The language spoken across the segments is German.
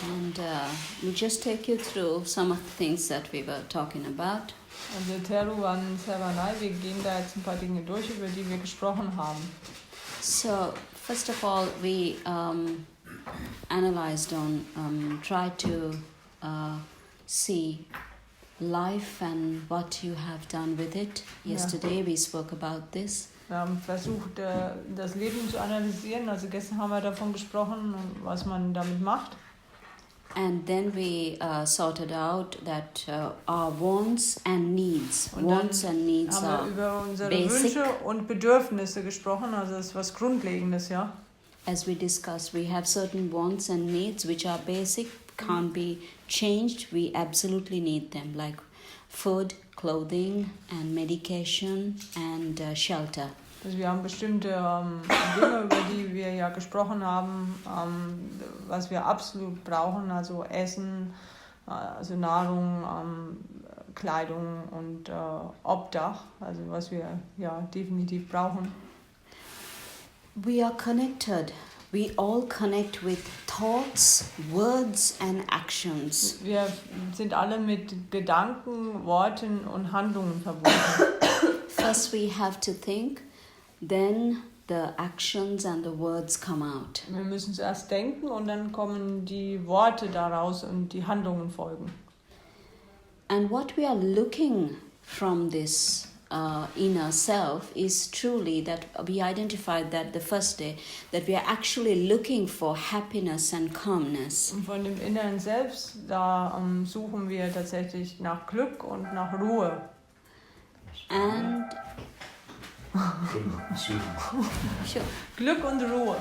And we'll just take you through some of the things that we were talking about. Also Teruvan Savanai, wir gehen da jetzt ein paar Dinge durch, über die wir gesprochen haben. So, first of all, we analyzed tried to see life and what you have done with it. Yesterday we spoke about this. Wir haben versucht, das Leben zu analysieren. Also gestern haben wir davon gesprochen, was man damit macht. And then we sorted out that our wants and needs. Und wants dann and needs haben are wir über unsere basic. Wünsche und Bedürfnisse gesprochen. Also das ist was Grundlegendes, ja. As we discussed, we have certain wants and needs which are basic, can't be changed. We absolutely need them, like food, clothing, and medication and shelter. Also wir haben bestimmte Dinge, über die wir ja gesprochen haben, was wir absolut brauchen, also Essen, also Nahrung, Kleidung und Obdach, also was wir ja definitiv brauchen. We are connected. We all connect with thoughts, words and actions. Wir sind alle mit Gedanken, Worten und Handlungen verbunden. First we have to think, then the actions and the words come out. Wir müssen zuerst denken und dann kommen die Worte daraus und die Handlungen folgen. And what we are looking from this inner self is truly that we identified that the first day, that we are actually looking for happiness and calmness. Und von dem inneren Selbst, da suchen wir tatsächlich nach Glück und nach Ruhe. And sure. Glück und Ruhe.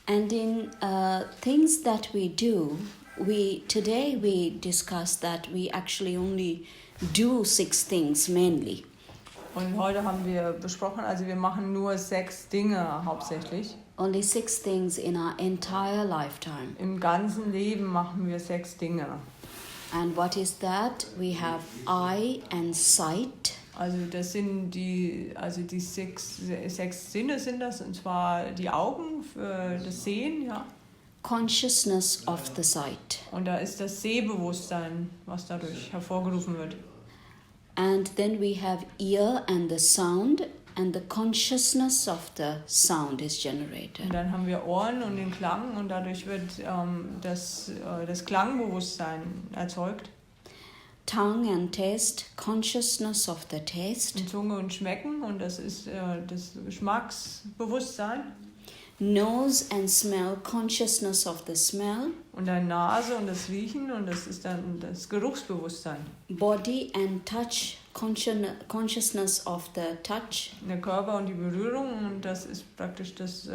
And in things that we do, today we discussed that we actually only do 6 things mainly. Und heute haben wir besprochen, also wir machen nur 6 Dinge hauptsächlich. Only 6 things in our entire lifetime. Im ganzen Leben machen wir 6 Dinge. And what is that? We have eye and sight. Also das sind die 6 Sinne sind das, und zwar die Augen für das Sehen, ja. Consciousness of the sight. Und da ist das Sehbewusstsein, was dadurch hervorgerufen wird. And then we have ear and the sound, and the consciousness of the sound is generated. Und dann haben wir Ohren und den Klang, und dadurch wird das Klangbewusstsein erzeugt. Tongue and taste, consciousness of the taste. Und Zunge und Schmecken, und das ist das Geschmacksbewusstsein. Nose and smell, consciousness of the smell. Und dann Nase und das Riechen, und das ist dann das Geruchsbewusstsein. Body and touch, consciousness of the touch. Der Körper und die Berührung, und das ist praktisch das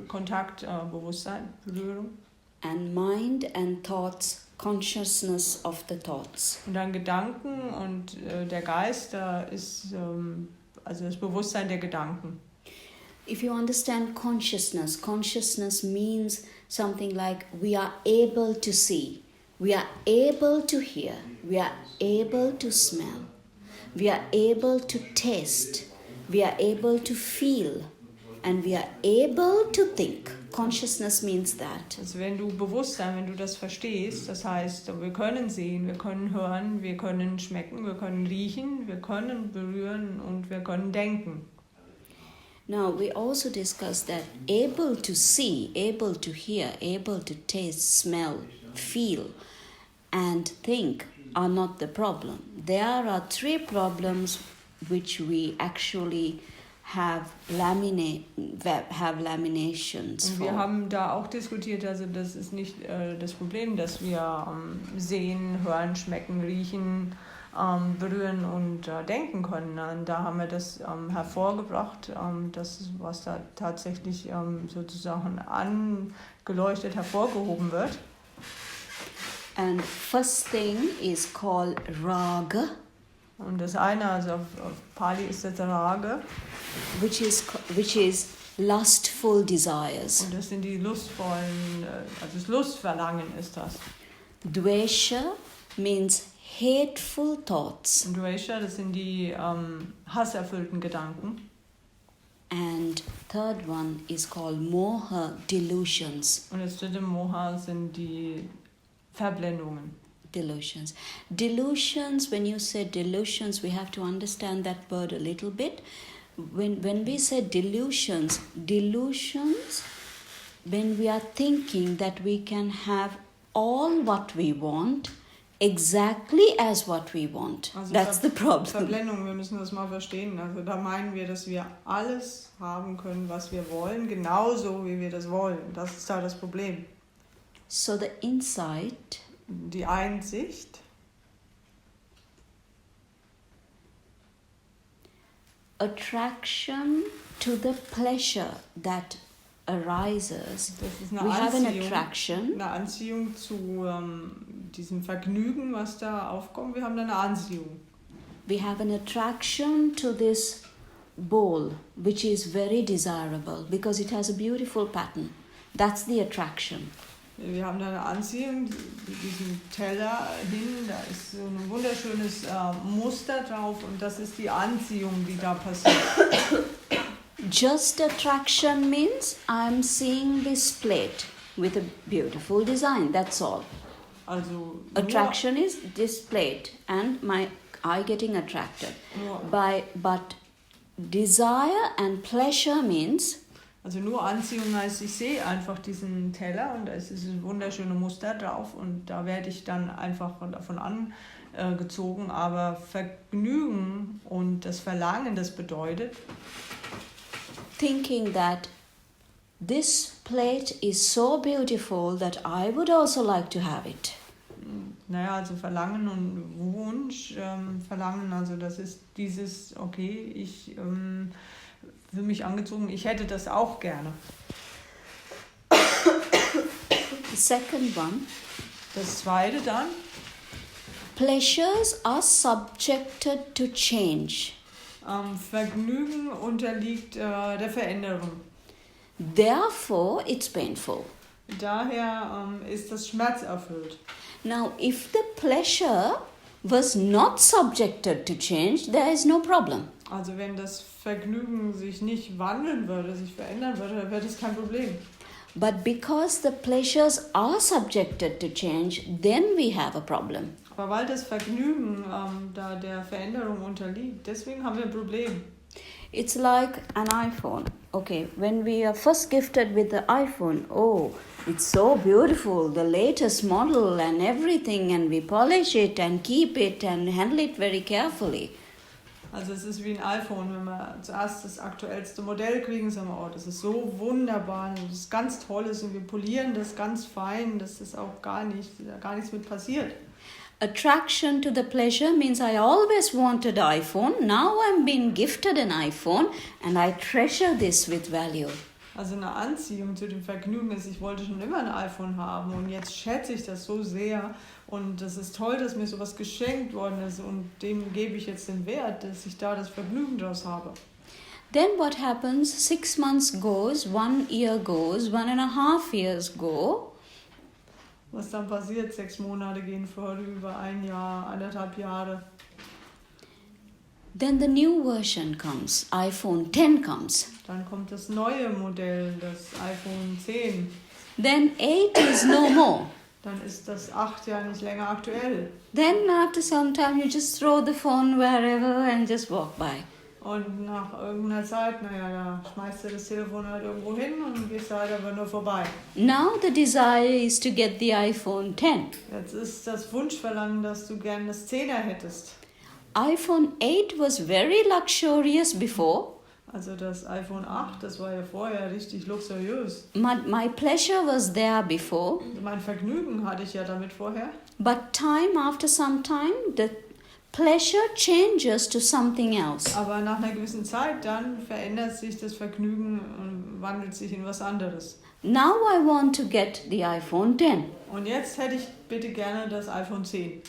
Kontaktbewusstsein, Berührung. And mind and thoughts, consciousness of the thoughts. Und dann Gedanken und der Geist, da ist also das Bewusstsein der Gedanken. If you understand consciousness, consciousness means something like we are able to see, we are able to hear, we are able to smell, we are able to taste, we are able to feel, and we are able to think. Consciousness means that. Also wenn du das verstehst, das heißt, wir können sehen, wir können hören, wir können schmecken, wir können riechen, wir können berühren und wir können denken. Now, we also discussed that able to see, able to hear, able to taste, smell, feel, and think are not the problem. There are 3 problems which we actually have laminations Und for. wir haben da auch diskutiert, also das ist nicht das Problem, dass wir sehen, hören, schmecken, riechen, berühren und denken können. Und da haben wir das hervorgebracht, das, was da tatsächlich sozusagen angeleuchtet hervorgehoben wird. And first thing is called raga. Und das eine, also auf Pali ist das Raga. Which is lustful desires. Und das sind die lustvollen, also das Lustverlangen ist das. Dvesha means hateful thoughts. Und Dvesha, das sind die hasserfüllten Gedanken. And third one is called moha delusions. Und das dritte Moha sind die Verblendungen. Delusions. Delusions, when you say delusions, we have to understand that word a little bit. When we say delusions, when we are thinking that we can have all what we want, exactly as what we want. Also That's the problem. Verblendung, wir müssen das mal verstehen. Also da meinen wir, dass wir alles haben können, was wir wollen, genauso wie wir das wollen. Das ist da das Problem. So the insight, Die Einsicht, attraction to the pleasure that arises. das ist eine We have an Anziehung, attraction. eine Anziehung zu diesem Vergnügen, was da aufkommt. Wir haben da eine Anziehung. We have an attraction to this bowl, which is very desirable because it has a beautiful pattern. That's the attraction. Wir haben da eine Anziehung, diesen Teller hin, da ist so ein wunderschönes Muster drauf und das ist die Anziehung, die da passiert. Just attraction means I'm seeing this plate with a beautiful design, that's all. Also Attraction is this plate and my eye getting attracted. But desire and pleasure means Also nur Anziehung heißt, ich sehe einfach diesen Teller und da ist dieses wunderschöne Muster drauf und da werde ich dann einfach davon angezogen. Aber Vergnügen und das Verlangen, das bedeutet, thinking that this plate is so beautiful that I would also like to have it. naja, also Verlangen und Wunsch, Verlangen, also das ist dieses, okay, ich für mich angezogen, ich hätte das auch gerne. The second one, Das zweite dann, pleasures are subjected to change. Vergnügen unterliegt der Veränderung. Therefore, it's painful. Daher ist das schmerzerfüllt. Now, if the pleasure was not subjected to change, there is no problem. Also wenn das Vergnügen sich nicht wandeln würde, sich verändern würde, dann wäre das kein Problem. But because the pleasures are subjected to change, then we have a problem. Aber weil das Vergnügen da der Veränderung unterliegt, deswegen haben wir ein Problem. It's like an iPhone. Okay, when we are first gifted with the iPhone, oh, it's so beautiful, the latest model and everything, and we polish it and keep it and handle it very carefully. Also es ist wie ein iPhone, wenn wir zuerst das aktuellste Modell kriegen, sagen wir, oh, das ist so wunderbar, das ist ganz Tolles und wir polieren das ganz fein, dass das auch gar nichts mit passiert. Attraction to the pleasure means I always wanted iPhone. Now I'm being gifted an iPhone and I treasure this with value. Also eine Anziehung zu dem Vergnügen ist, ich wollte schon immer ein iPhone haben und jetzt schätze ich das so sehr und das ist toll, dass mir sowas geschenkt worden ist und dem gebe ich jetzt den Wert, dass ich da das Vergnügen draus habe. Then what happens? 6 months goes, 1 year goes, 1.5 years go. Was dann passiert, 6 Monate gehen vorüber, 1 Jahr, 1,5 Jahre. Then the new version comes, iPhone 10 comes. Dann kommt das neue Modell, das iPhone 10. Then 8 is no more. Dann ist das 8 ja nicht länger aktuell. Then after some time you just throw the phone wherever and just walk by. Und nach irgendeiner Zeit, naja, da schmeißt du das Telefon halt irgendwo hin und gehst halt aber nur vorbei. Now the desire is to get the iPhone 10. Jetzt ist das Wunschverlangen, dass du gern das 10er hättest. iPhone 8 was very luxurious before. Also das iPhone 8, das war ja vorher richtig luxuriös. My pleasure was there before. Mein Vergnügen hatte ich ja damit vorher. But after some time, the pleasure changes to something else. Aber nach einer gewissen Zeit dann verändert sich das Vergnügen und wandelt sich in was anderes. Now I want to get the iPhone 10. Und jetzt hätte ich bitte gerne das iPhone 10.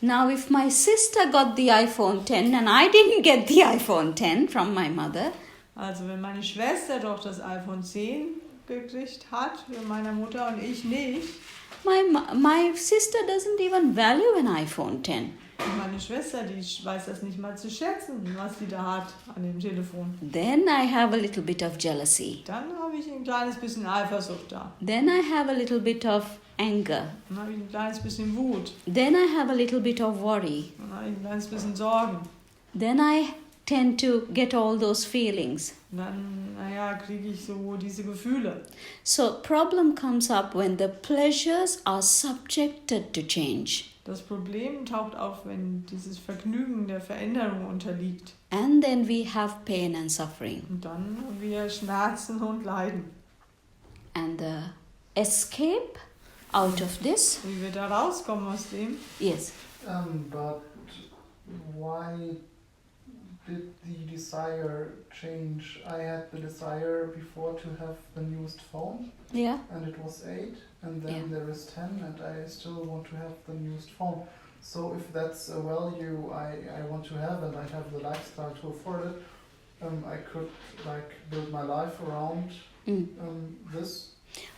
Now if my sister got the iPhone 10 and I didn't get the iPhone 10 from my mother, Also wenn meine Schwester doch das iPhone 10 gekriegt hat, von meiner Mutter und ich nicht, My sister doesn't even value an iPhone 10. Und meine Schwester, die weiß das nicht mal zu schätzen, was die da hat an dem Telefon. Then I have a little bit of jealousy. Dann habe ich ein kleines bisschen Eifersucht da. Then I have a little bit of anger. Dann habe ich ein kleines bisschen Wut. Then I have a little bit of worry. Dann habe ich ein kleines bisschen Sorgen. Then I tend to get all those feelings. Und dann, kriege ich so diese Gefühle. So problem comes up when the pleasures are subjected to change. Das Problem taucht auf, wenn dieses Vergnügen der Veränderung unterliegt. And then we have pain and suffering. Und dann haben wir Schmerzen und Leiden. And the escape out of this? Wie wir da rauskommen aus dem? Yes. But why did the desire change? I had the desire before to have the newest phone, Yeah. and it was 8, and then there is 10, and I still want to have the newest phone. So if that's a value I want to have, and I have the lifestyle to afford it, I could build my life around this.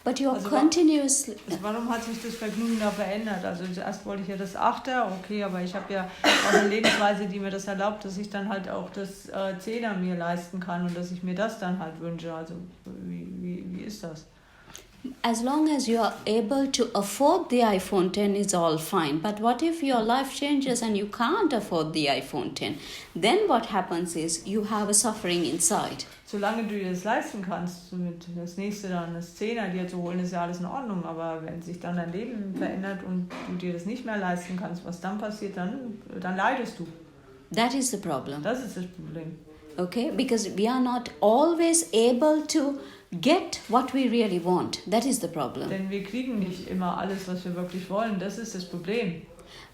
But you're Also continuously... Warum hat sich das Vergnügen da verändert? Also zuerst wollte ich ja das 8er, okay, aber ich habe ja auch eine Lebensweise, die mir das erlaubt, dass ich dann halt auch das 10er mir leisten kann und dass ich mir das dann halt wünsche. Also wie ist das? As long as you are able to afford the iPhone 10 is all fine. But what if your life changes and you can't afford the iPhone 10? Then what happens is you have a suffering inside. Solange du dir das leisten kannst, mit das nächste dann das 10er dir zu holen, ist ja alles in Ordnung. Aber wenn sich dann dein Leben verändert und du dir das nicht mehr leisten kannst, was dann passiert, dann leidest du. That is the problem. Das ist das Problem. Okay? Because we are not always able to get what we really want. That is the problem. Denn wir kriegen nicht immer alles, was wir wirklich wollen. Das ist das Problem.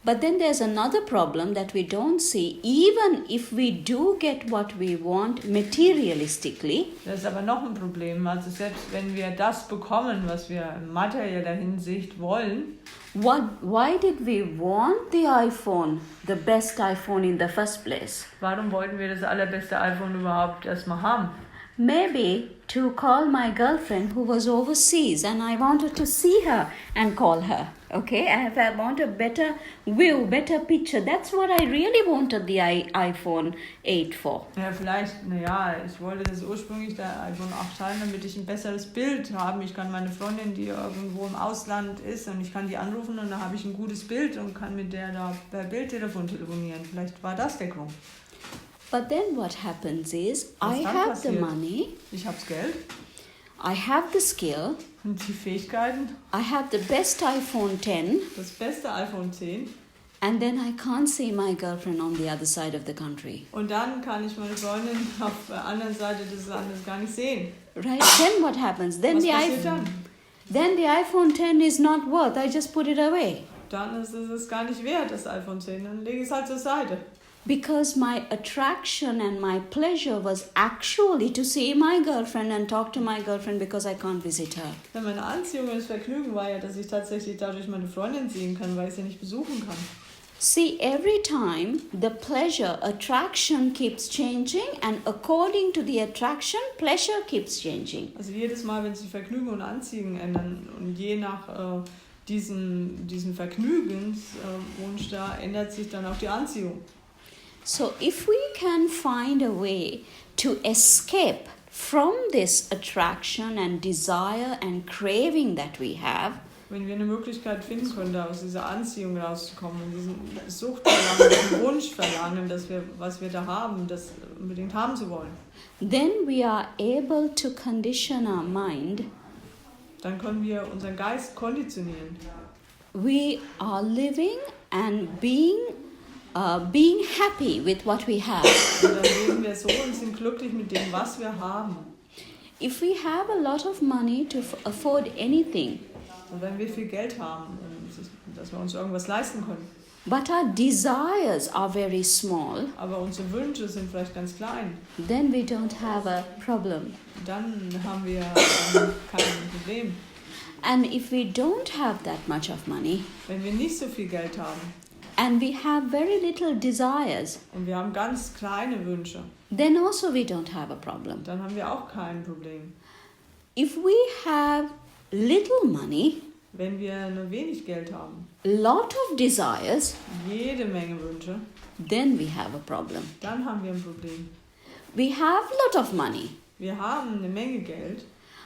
But then there's another problem that we don't see. Even if we do get what we want materialistically, Das ist aber noch ein Problem. Also selbst wenn wir das bekommen, was wir in materieller Hinsicht wollen, why did we want the iPhone, the best iPhone in the first place? warum wollten wir das allerbeste iPhone überhaupt erstmal haben? Maybe to call my girlfriend who was overseas and I wanted to see her and call her. Okay, I want a better view, better picture. That's what I really wanted the iPhone 8 for. Ja, vielleicht, ich wollte das ursprünglich der iPhone 8 haben, damit ich ein besseres Bild habe. Ich kann meine Freundin, die irgendwo im Ausland ist, und ich kann die anrufen und dann habe ich ein gutes Bild und kann mit der da per Bildtelefon telefonieren. Vielleicht war das der Grund. But then what happens is, I dann have the passiert? money, Ich habe das Geld I have the skill, und die Fähigkeiten, I have the best iPhone 10, das beste iPhone 10, and then I can't see my girlfriend on the other side of the country. und dann kann ich meine Freundin auf der anderen Seite des Landes gar nicht sehen. Right? Then what happens? Then Was the passiert dann? then the iPhone 10 is not worth. I just put it away. Dann ist es gar nicht wert, das iPhone 10. Dann lege ich es halt zur Seite. Because my attraction and my pleasure was actually to see my girlfriend and talk to my girlfriend because I can't visit her. Ja, meine Anziehung und das Vergnügen war ja, dass ich tatsächlich dadurch meine Freundin sehen kann, weil ich sie nicht besuchen kann. See, every time the pleasure, attraction keeps changing, and according to the attraction, pleasure keeps changing. Also jedes Mal, wenn sich Vergnügen und Anziehen ändern und je nach diesen Vergnügenswunsch da ändert sich dann auch die Anziehung. So if we can find a way to escape from this attraction and desire and craving that we have, Wenn wir eine Möglichkeit finden können, da aus dieser Anziehung rauszukommen und diesen Suchtverlangen, diesen Wunschverlangen, was wir da haben, das unbedingt haben zu wollen, then we are able to condition our mind. dann können wir unseren Geist konditionieren. We are living and being happy with what we have. Und dann leben wir so und sind glücklich mit dem, was wir haben. If we have a lot of money to afford anything, Und wenn wir viel Geld haben, dass wir uns irgendwas leisten können, but our desires are very small, aber unsere Wünsche sind vielleicht ganz klein, then we don't have a problem. dann haben wir kein Problem. And if we don't have that much of money, Wenn wir nicht so viel Geld haben and we have very little desires, und wir haben ganz kleine Wünsche, then also we don't have a problem. dann haben wir auch kein Problem. If we have little money, wenn wir nur wenig Geld haben, lot of desires, jede Menge Wünsche, then we have a problem. dann haben wir ein Problem. We have lot of money, Wir haben eine Menge Geld,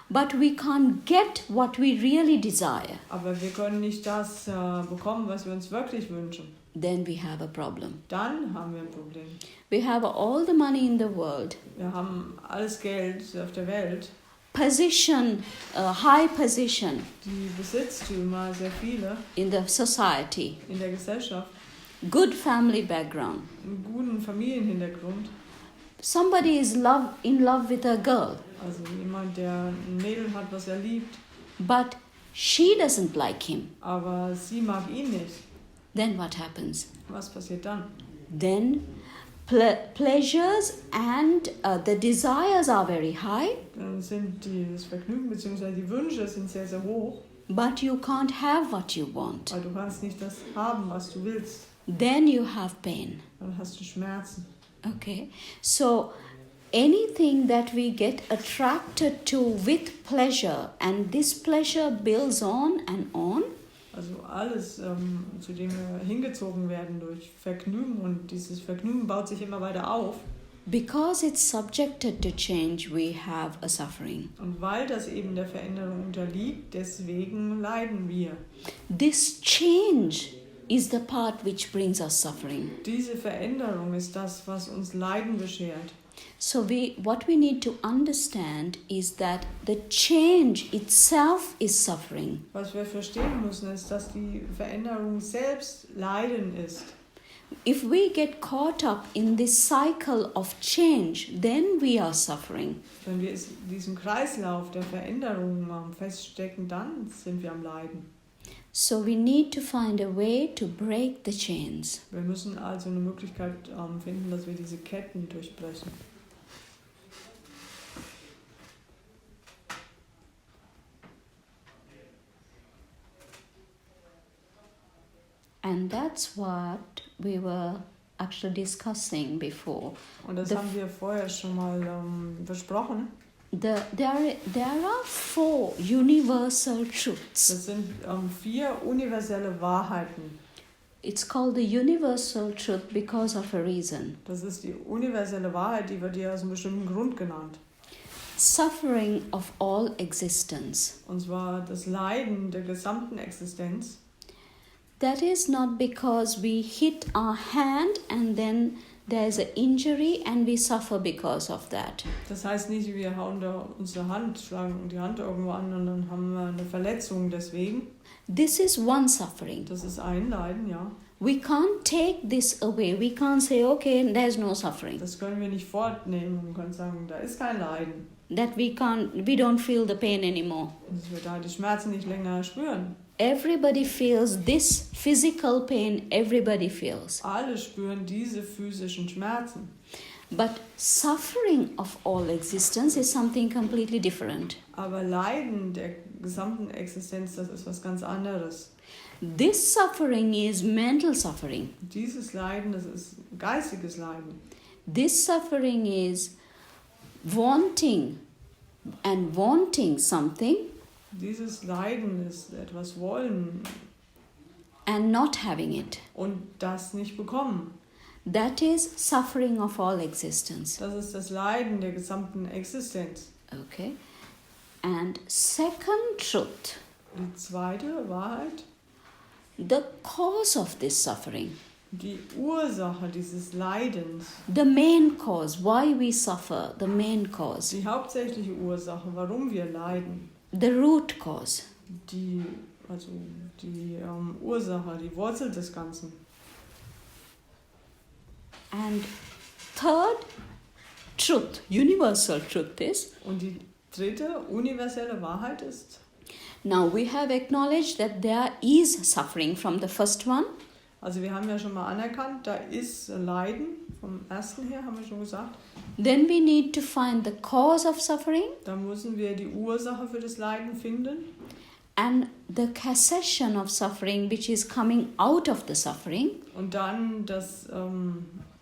but we can't get what we really desire. aber wir können nicht das bekommen, was wir uns wirklich wünschen. Then we have a problem. Dann haben wir ein Problem. We have all the money in the world, Wir haben alles Geld auf der Welt, position, high position die Besitztümer, sehr viele in the society, in der Gesellschaft, good family background. einen guten Familienhintergrund. Somebody is in love with a girl, Also jemand, der ein Mädel hat, was er liebt, but she doesn't like him. aber sie mag ihn nicht. Then what happens? Was passiert dann? Then pleasures and the desires are very high, Dann sind das Vergnügen bzw. die Wünsche sind sehr, sehr hoch, but you can't have what you want. weil du kannst nicht das haben, was du willst. Then you have pain. Dann hast du Schmerzen. Okay, so anything that we get attracted to with pleasure, and this pleasure builds on and on, Also alles, zu dem wir hingezogen werden durch Vergnügen, und dieses Vergnügen baut sich immer weiter auf. because it's subjected to change, we have a suffering. Und weil das eben der Veränderung unterliegt, deswegen leiden wir. This change is the part which brings us suffering. Diese Veränderung ist das, was uns Leiden beschert. So what we need to understand is that the change itself is suffering. Was wir verstehen müssen, ist, dass die Veränderung selbst Leiden ist. If we get caught up in this cycle of change, then we are suffering. Wenn wir in diesem Kreislauf der Veränderung feststecken, dann sind wir am Leiden. So we need to find a way to break the chains. Wir müssen also eine Möglichkeit finden, dass wir diese Ketten durchbrechen. And that's what we were actually discussing before. Und das haben wir vorher schon mal besprochen. There are 4 universal truths. Das sind 4 universelle Wahrheiten. It's called the universal truth because of a reason. Das ist die universelle Wahrheit, die wird hier aus einem bestimmten Grund genannt. Suffering of all existence. Und zwar das Leiden der gesamten Existenz. That is not because we hit our hand and then there's an injury and we suffer because of that. Das heißt nicht, wir hauen da unsere Hand, schlagen die Hand irgendwo an und dann haben wir eine Verletzung deswegen. This is one suffering. Das ist ein Leiden, ja. We can't take this away. We can't say, okay, there's no suffering. Das können wir nicht fortnehmen und können sagen, da ist kein Leiden. That we don't feel the pain anymore. Dass wir da die Schmerzen nicht länger spüren. Everybody feels this physical pain, everybody feels. Alle spüren diese physischen Schmerzen. But suffering of all existence is something completely different. Aber Leiden der gesamten Existenz, das ist was ganz anderes. This suffering is mental suffering. Dieses Leiden, das ist geistiges Leiden. This suffering is wanting something Dieses Leiden ist etwas wollen and not having it. und das nicht bekommen. That is suffering of all existence. Das ist das Leiden der gesamten Existenz. Okay. And second truth, Die zweite Wahrheit, the cause of this suffering, die Ursache dieses Leidens, the main cause, why we suffer, the main cause, die hauptsächliche Ursache, warum wir leiden, the root cause. die Ursache, die Wurzel des Ganzen. And third truth, universal truth is, Und die dritte universelle Wahrheit ist, now we have acknowledged that there is suffering from the first one. also wir haben ja schon mal anerkannt, da ist Leiden, vom ersten her haben wir schon gesagt. Then we need to find the cause of suffering Da müssen wir die Ursache für das Leiden finden and the cessation of suffering which is coming out of the suffering. und dann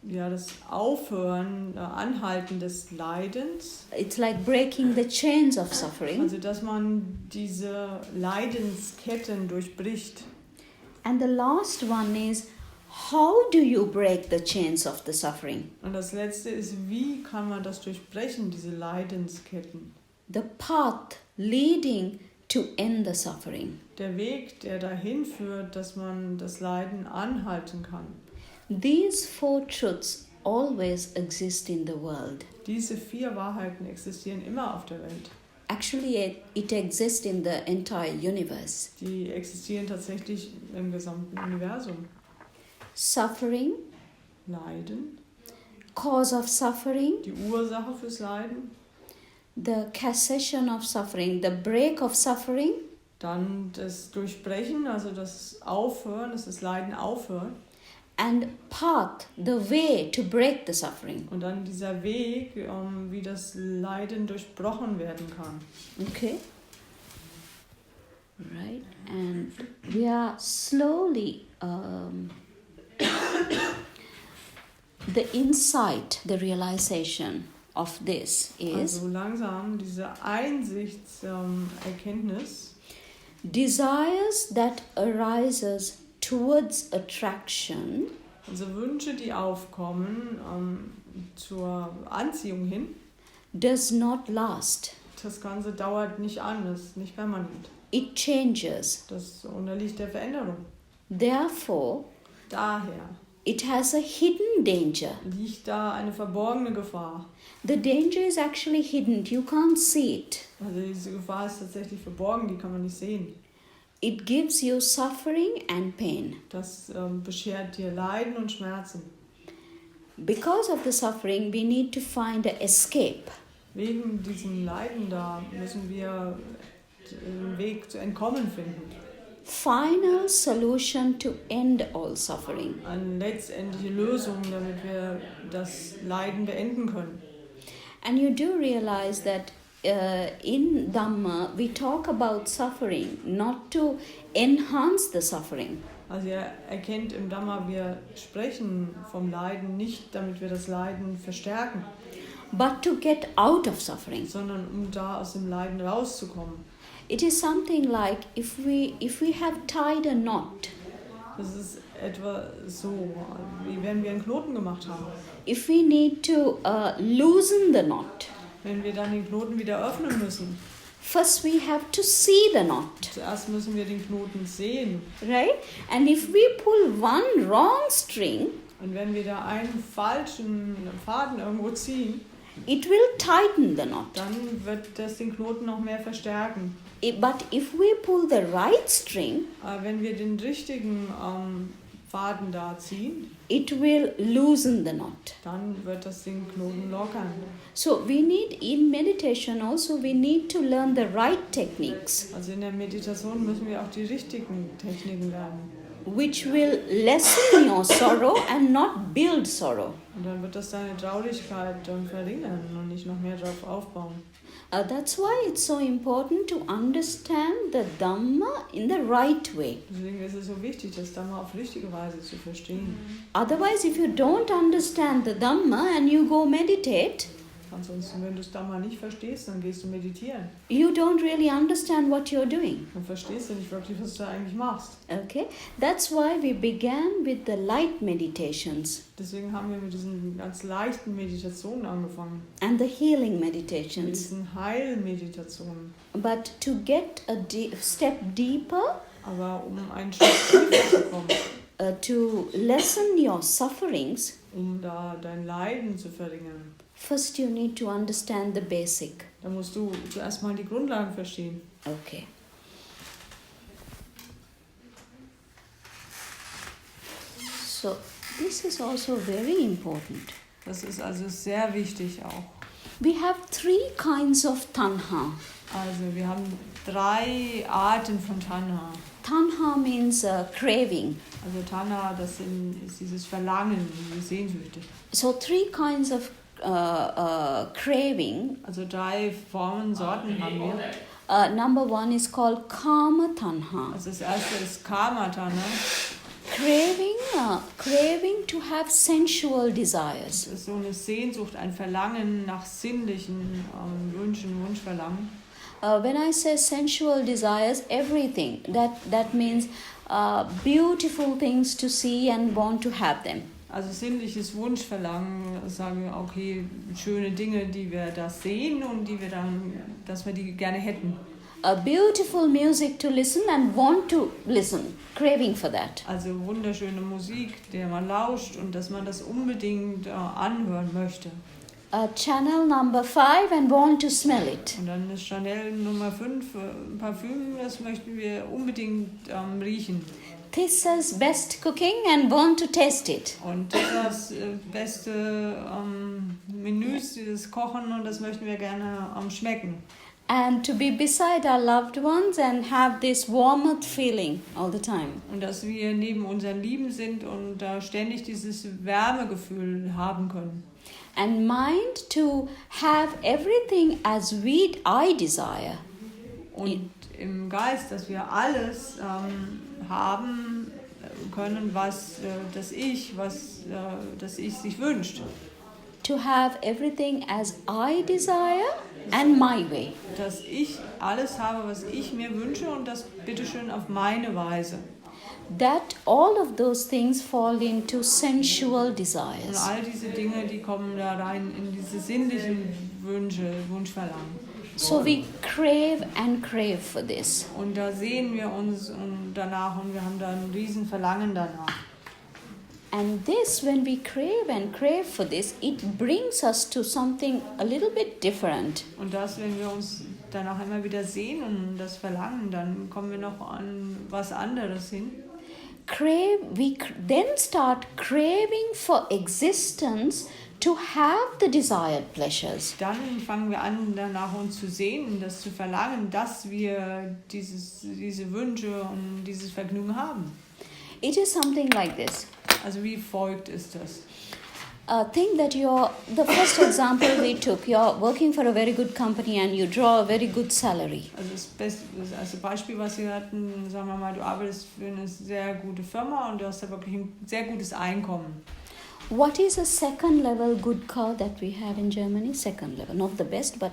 das Aufhören, Anhalten des Leidens. It's like breaking the chains of suffering. Also dass man diese Leidensketten durchbricht. And the last one is, how do you break the chains of the suffering? Und das letzte ist, wie kann man das durchbrechen, diese Leidensketten? The path leading to end the suffering. Der Weg, der dahin führt, dass man das Leiden anhalten kann. These 4 truths always exist in the world. Diese 4 Wahrheiten existieren immer auf der Welt. Actually, it exists in the entire universe. Die existieren tatsächlich im gesamten Universum. Suffering, Leiden, cause of suffering, die Ursache fürs Leiden, the cessation of suffering, the break of suffering, dann das Durchbrechen, also das Aufhören, dass das Leiden aufhört. and path, the way to break the suffering. Und dann dieser Weg, wie das Leiden durchbrochen werden kann. Okay? Right? And we are slowly, the insight, the realization of this is Also langsam diese Einsichtserkenntnis, desires that arises towards attraction also Wünsche, die aufkommen zur Anziehung hin. does not last. Das Ganze dauert nicht an, das ist nicht permanent. It changes. Das unterliegt der Veränderung. Therefore, Daher it has a hidden danger. liegt da eine verborgene Gefahr. The danger is actually hidden. You can't see it. Also diese Gefahr ist tatsächlich verborgen, die kann man nicht sehen. It gives you suffering and pain. Das beschert dir Leiden und Schmerzen. Because of the suffering, we need to find an escape. Wegen diesem Leiden da müssen wir einen Weg zu entkommen finden. Final solution to end all suffering. Eine letztendliche Lösung, damit wir das Leiden beenden können. And you do realize that in Dhamma, we talk about suffering, not to enhance the suffering. Also ihr erkennt im Dhamma, wir sprechen vom Leiden nicht, damit wir das Leiden verstärken, But to get out of suffering. sondern um da aus dem Leiden rauszukommen. It is something like if we have tied a knot, Das ist etwa so, wie wenn wir einen Knoten gemacht haben. if we need to loosen the knot, Wenn wir dann den Knoten wieder öffnen müssen, first we have to see the knot, zuerst müssen wir den Knoten sehen. right? And if we pull one wrong string, Und wenn wir da einen falschen Faden irgendwo ziehen, it will tighten the knot. dann wird das den Knoten noch mehr verstärken. But if we pull the right string, Aber wenn wir den richtigen Faden da ziehen, it will loosen the knot. dann wird das den Knoten lockern. So we need, in meditation also, we need to learn the right techniques, Also in der Meditation müssen wir auch die richtigen Techniken lernen. which will lessen your sorrow and not build sorrow. Und dann wird das deine Traurigkeit verringern und nicht noch mehr drauf aufbauen. That's why it's so important to understand the Dhamma in the right way. Deswegen ist es so wichtig, das Dhamma auf richtige Weise zu verstehen. Otherwise, if you don't understand the Dhamma and you go meditate, Ansonsten, wenn du das Dhamma nicht verstehst, dann gehst du meditieren. you don't really understand what you're doing. Dann verstehst du nicht wirklich, was du eigentlich machst. Okay? That's why we began with the light meditations Deswegen haben wir mit diesen ganz leichten Meditationen angefangen. and the healing Mit meditations. diesen Heilmeditationen. But to get a step deeper, Aber um einen Schritt tiefer zu kommen, to lessen your sufferings, um da dein Leiden zu verringern, first you need to understand the basic. dann musst du zuerst mal die Grundlagen verstehen. Okay. So, this is also very important. Das ist also sehr wichtig auch. We have 3 kinds of tanha. Also wir haben 3 Arten von Tanha. Tanha means craving. Also Tanha, ist dieses Verlangen, diese Sehnsüchte. So 3 kinds of craving. Also 3 Sorten haben wir. Number 1 is called kama tanha. Also das erste ist Kama Tanha. craving to have sensual desires. Es ist so eine Sehnsucht, ein Verlangen nach sinnlichen Wünschen, Wunschverlangen. When I say sensual desires, everything. That means beautiful things to see and want to have them. Also sinnliches Wunschverlangen, sagen wir, okay, schöne Dinge, die wir da sehen und dass wir die gerne hätten. Beautiful music to listen and want to listen, craving for that. Also wunderschöne Musik, der man lauscht und dass man das unbedingt anhören möchte. Channel number 5 and want to smell it. Und dann ist Chanel Nummer 5, Parfüm, das möchten wir unbedingt riechen. Tissa's best cooking and want to taste it. Und das beste Menüs, dieses Kochen, und das möchten wir gerne schmecken. And to be beside our loved ones and have this warmth feeling all the time. Und dass wir neben unseren Lieben sind und ständig dieses Wärmegefühl haben können. And mind to have everything as I desire. Und im Geist, dass wir alles haben können, was das Ich sich wünscht. To have everything as I desire and my way. Dass ich alles habe, was ich mir wünsche, und das bitteschön auf meine Weise. That all of those things fall into sensual Und desires. all diese Dinge, die kommen da rein in diese sinnlichen Wunschverlangen. So we crave and crave for this. Und da sehen wir uns danach und wir haben da ein riesen Verlangen danach. And this, when we crave and crave for this, it brings us to something a little bit different. Und das, wenn wir uns danach immer wieder sehen und das verlangen, dann kommen wir noch an was anderes hin. We then start craving for existence to have the desired pleasures. Dann fangen wir an, danach uns zu sehnen, das zu verlangen, dass wir diese Wünsche und dieses Vergnügen haben. It is something like this. Also wie folgt ist das? Think that the first example we took, you're working for a very good company and you draw a very good salary. Also das erste Beispiel, was wir hatten, sagen wir mal, du arbeitest für eine sehr gute Firma und du hast da wirklich ein sehr gutes Einkommen. What is a second level good car that we have in Germany? Second level, not the best, but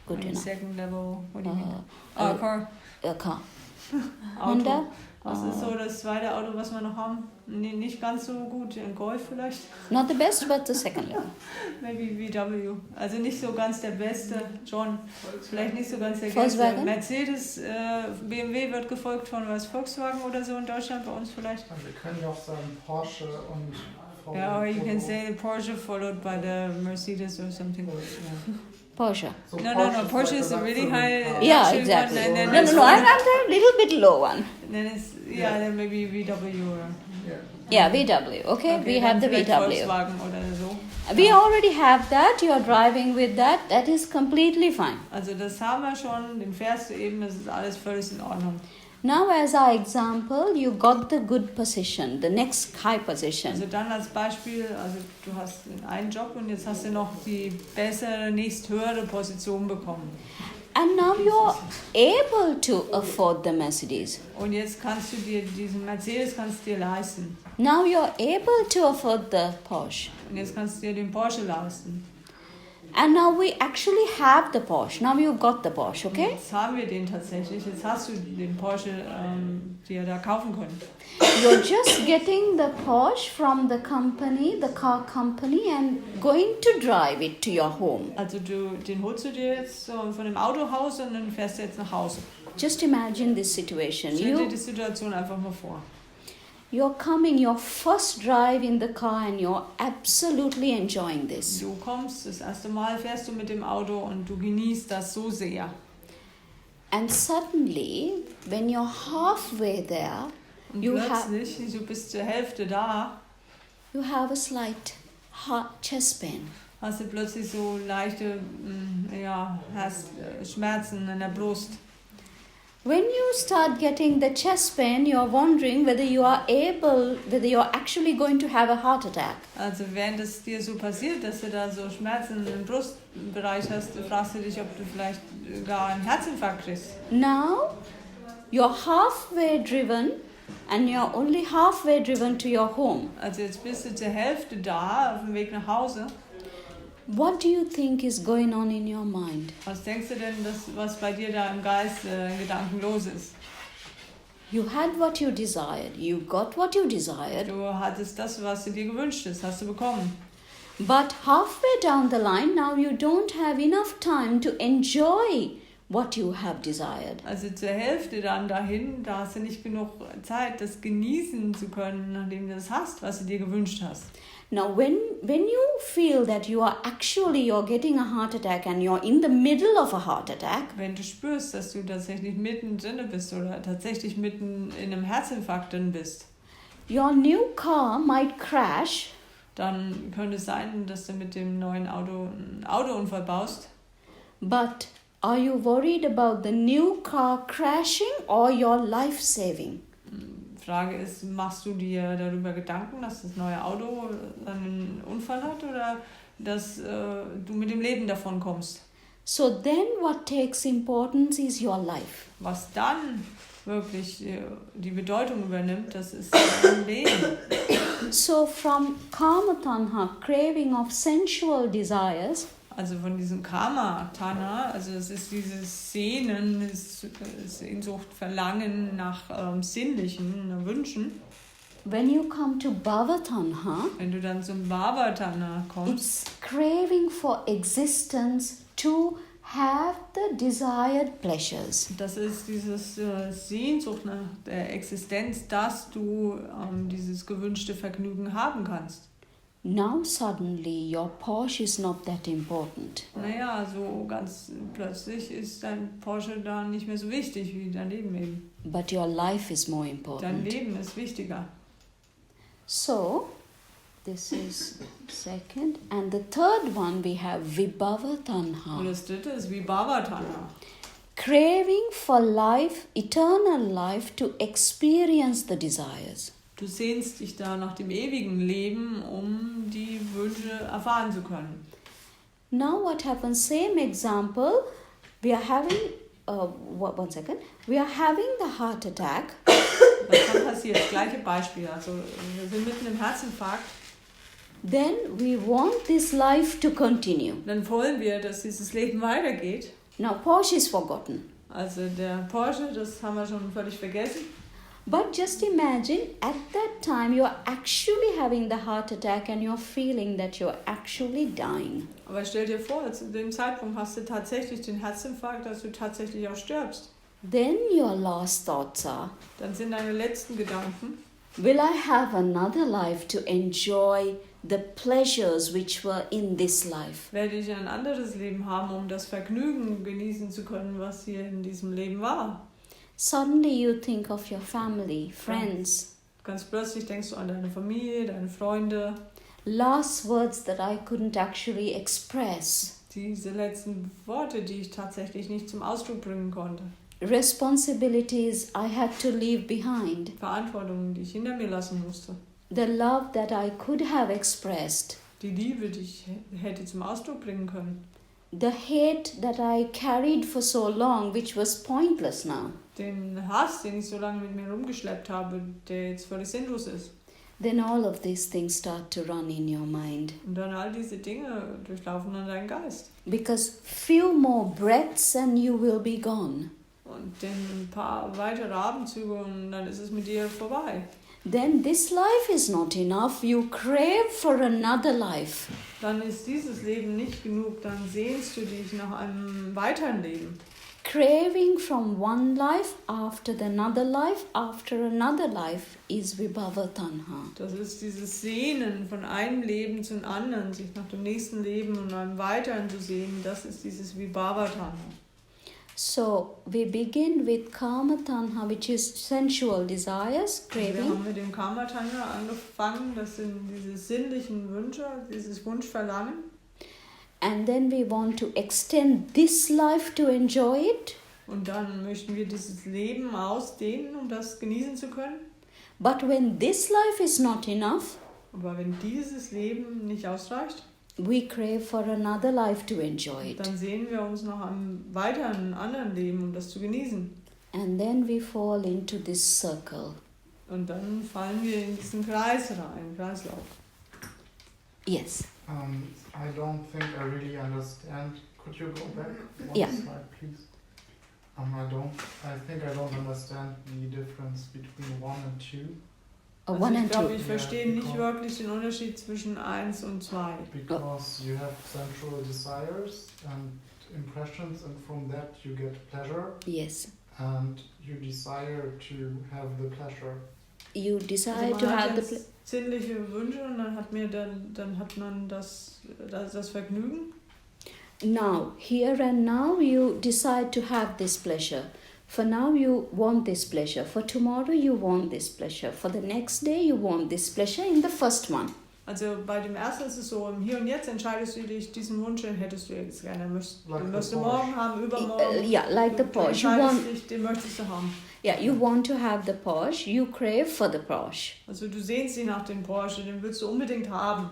good enough. Second level, what do you mean? Car. A car. Auto. Honda. Was ist so das zweite Auto, was wir noch haben? Nee, nicht ganz so gut, ein Golf vielleicht? Not the best, but the second level. Maybe VW. Also nicht so ganz der beste, John. Vielleicht nicht so ganz der Volkswagen? Beste. Mercedes, BMW wird gefolgt von Volkswagen oder so in Deutschland, bei uns vielleicht. Wir können ja auch sagen Porsche und VW. Yeah, or you can say the Porsche followed by the Mercedes or something. Yeah. Porsche. So No. Porsche is a really high. Yeah, luxury exactly. One, and then No, it's I'm a little bit low one. Then it's then maybe VW or. Yeah, VW. Okay, we have the vielleicht VW. Volkswagen oder so. We already have that. You are driving with that. That is completely fine. Also das haben wir schon, den fährst du eben, das ist alles völlig in Ordnung. Now, as our example, you got the good position, the next high position. Also dann als Beispiel, also du hast einen Job und jetzt hast du noch die bessere, nächsthöhere Position bekommen. And now you're able to afford the Mercedes. Und jetzt kannst du dir diesen Mercedes leisten. Now you're able to afford the Porsche. Und jetzt kannst du dir den Porsche leisten. And now we actually have the Porsche. Now you've got the Porsche, okay? Jetzt haben wir den tatsächlich. Jetzt hast du den Porsche dir da kaufen können. You're just getting the Porsche from the company, the car company, and going to drive it to your home. Also den holst du dir jetzt von dem Autohaus und dann fährst du jetzt nach Hause. Just imagine this situation. Stell dir die Situation einfach mal vor. You're coming your first drive in the car and you're absolutely enjoying this. Du kommst, das erste Mal fährst du mit dem Auto und du genießt das so sehr. And suddenly, when you're halfway there, Und you plötzlich, du bist zur Hälfte da, have a slight chest pain. hast du plötzlich so leichte hast Schmerzen in der Brust. When you start getting the chest pain, you're wondering whether you're actually going to have a heart attack. Also während es dir so passiert, dass du da so Schmerzen im Brustbereich hast, fragst du dich, ob du vielleicht gar einen Herzinfarkt kriegst. Now, you're halfway driven and you're only halfway driven to your home. Also jetzt bist du zur Hälfte da, auf dem Weg nach Hause. What do you think is going on in your mind? Was denkst du denn, was bei dir da im Geist in Gedanken los ist? You had what you desired. You got what you desired. Du hattest das, was du dir gewünscht hast du bekommen. But halfway down the line, now you don't have enough time to enjoy what you have desired. Also zur Hälfte dann dahin, da hast du nicht genug Zeit, das genießen zu können, nachdem du das hast, was du dir gewünscht hast. Now, when you feel that you're getting a heart attack and you're in the middle of a heart attack, Wenn du spürst, dass du tatsächlich mittendrin bist oder tatsächlich mitten in einem Herzinfarkt drin bist, your new car might crash, dann könnte es sein, dass du mit dem neuen Auto einen Autounfall baust. but are you worried about the new car crashing or your life saving? Frage ist, machst du dir darüber Gedanken, dass das neue Auto einen Unfall hat oder dass du mit dem Leben davon kommst? So then what takes importance is your life. Was dann wirklich die Bedeutung übernimmt, das ist dein Leben. So from Kama Tanha, craving of sensual desires, Also von diesem Karma-Tana, also es ist dieses Sehnen, Sehnsucht, Verlangen nach sinnlichen Wünschen. when you come to Bhava Tanha, Wenn du dann zum Bhava-Tana kommst, it's craving for existence to have the desired pleasures. das ist dieses Sehnsucht nach der Existenz, dass du dieses gewünschte Vergnügen haben kannst. Now suddenly your Porsche is not that important. Naja, so ganz plötzlich ist dein Porsche da nicht mehr so wichtig wie dein Leben eben. But your life is more Dein important. Leben ist wichtiger. So, this is second. And the third one we have Vibhava Und Tanha. das dritte ist wie Bhava-Tana. Craving for life, eternal life, to experience the desires. Du sehnst dich da nach dem ewigen Leben, um die Wünsche erfahren zu können. Now what happens? Same example. We are having, one second. We are having the heart attack. Was dann passiert? Gleiche Beispiel. Also wir sind mitten im Herzinfarkt. Then we want this life to continue. Dann wollen wir, dass dieses Leben weitergeht. Now Porsche is forgotten. Also der Porsche, das haben wir schon völlig vergessen. But just imagine at that time you're actually having the heart attack and you're feeling that you're actually dying. Aber stell dir vor, zu dem Zeitpunkt hast du tatsächlich den Herzinfarkt, dass du tatsächlich auch stirbst. Then your last thoughts are, Dann sind deine letzten Gedanken, will I have another life to enjoy the pleasures which were in this life? werde ich ein anderes Leben haben, um das Vergnügen genießen zu können, was hier in diesem Leben war. Suddenly you think of your family, friends, Ganz plötzlich denkst du an deine Familie, deine Freunde, last words that I couldn't actually express, diese letzten Worte, die ich tatsächlich nicht zum Ausdruck bringen konnte. responsibilities I had to leave behind, Verantwortungen, die ich hinter mir lassen musste. the love that I could have expressed, Die Liebe, die ich hätte zum Ausdruck bringen können. the hate that I carried for so long, which was pointless now. Den Hass, den ich so lange mit mir rumgeschleppt habe, der jetzt völlig sinnlos ist. Then all of these things start to run in your mind. Und dann all diese Dinge durchlaufen dann deinen Geist. Because few more breaths and you will be gone. Und dann ein paar weitere Atemzüge und dann ist es mit dir vorbei. Then this life is not enough. You crave for another life. Dann ist dieses Leben nicht genug, dann sehnst du dich nach einem weiteren Leben. Craving from one life after another life is Vibhava Tanha. Das ist dieses Sehnen von einem Leben zum anderen, sich nach dem nächsten Leben und einem weiteren zu sehnen, das ist dieses Vibhava-Tana. So we begin with Kama Tanha, which is sensual desires, Wir craving. haben mit dem Karma-Tana angefangen, das sind diese sinnlichen Wünsche, dieses Wunschverlangen. And then we want to extend this life to enjoy it. Und dann möchten wir dieses Leben ausdehnen, um das genießen zu können. But when this life is not enough, Aber wenn dieses Leben nicht ausreicht, we crave for another life to enjoy it. dann sehen wir uns nach einem weiteren, anderen Leben, um das zu genießen. And then we fall into this circle. Und dann fallen wir in diesen Kreis rein, Kreislauf. Yes. I don't think I really understand. Could you go back one Yeah. slide, please? I think I don't understand the difference between 1 and 2. Also One ich and glaube, two. ich verstehe nicht wirklich den Unterschied zwischen 1 und 2. Because you have sensual desires and impressions, and from that you get pleasure, Yes. and you desire to have the pleasure. You Also decide man to hat have the jetzt sinnliche Wünsche und dann hat man das Vergnügen. Now, here and now, you decide to have this pleasure. For now, you want this pleasure. For tomorrow, you want this pleasure. For the next day, you want this pleasure in the first one. Also bei dem ersten ist es so, im Hier und Jetzt entscheidest du dich, diesen Wunsch hättest du jetzt gerne. Den möchtest du morgen haben, übermorgen. Yeah, like the Du Porsche. You want, entscheidest dich, den möchtest du haben. yeah, you want to have the Porsche. You crave for the Porsche. Also du sehnst dich nach dem Porsche, den willst du unbedingt haben.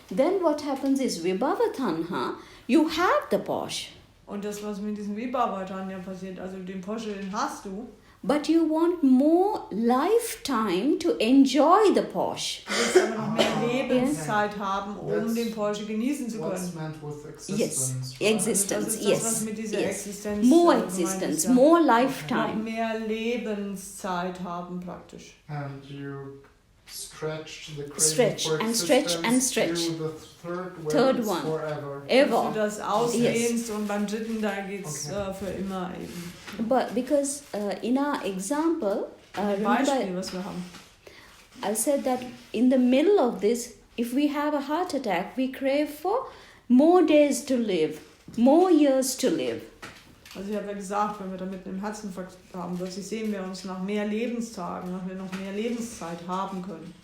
Then what happens is Vibhava Tanha, you have the Porsche. Und das, was mit diesem Vibhava-Tanha ja passiert, also den Porsche, den hast du. But you want more lifetime to enjoy the Porsche. Du willst aber noch mehr Lebenszeit haben, um den Porsche genießen zu What's können. meant with Yes, existence, right? existence, Also das ist das, was yes, mit dieser yes. Existenz More gemeint ist, existence, ja. more Noch lifetime. mehr Lebenszeit haben praktisch. And you stretch the craving Stretch for and stretch existence and stretch. to the third, Third it's one. forever. Dass du Ever. das ausdehnst und beim dritten, da geht's für immer eben. But because in our example, remember Beispiel, was wir haben. I said that in the middle of this, if we have a heart attack, we crave for more days to live, more years to live. Also ich habe ja gesagt, wenn wir da mitten im Herzinfarkt haben, plötzlich sehen wir uns nach mehr Lebenstagen, nach wir noch mehr Lebenszeit haben können.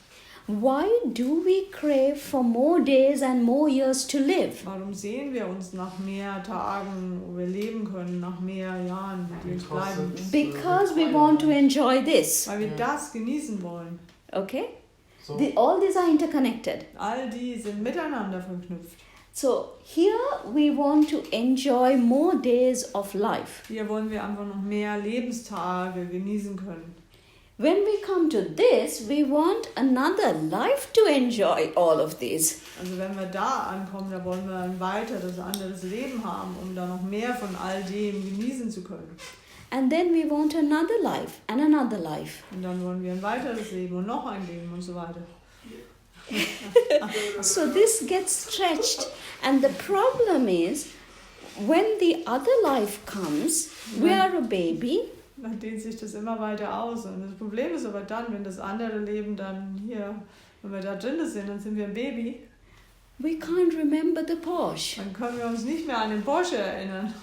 Why do we crave for more days and more years to live? Warum sehen wir uns nach mehr Tagen, wo wir leben können, nach mehr Jahren, die uns bleiben? Because we want to enjoy this. Weil wir das genießen wollen. Okay? So, All these are interconnected. All die sind miteinander verknüpft. So here we want to enjoy more days of life. Hier wollen wir einfach noch mehr Lebenstage genießen können. When we come to this, we want another life to enjoy all of this. Also wenn wir da ankommen, da wollen wir ein weiteres, anderes Leben haben, um da noch mehr von all dem genießen zu können. And then we want another life and another life. Und dann wollen wir ein weiteres Leben und noch ein Leben und so weiter. So this gets stretched. And the problem is, when the other life comes, we are a baby. Dann dehnt sich das immer weiter aus. Und das Problem ist aber dann, wenn das andere Leben dann hier, wenn wir da drin sind, dann sind wir ein Baby, We can't remember the Porsche. dann können wir uns nicht mehr an den Porsche erinnern.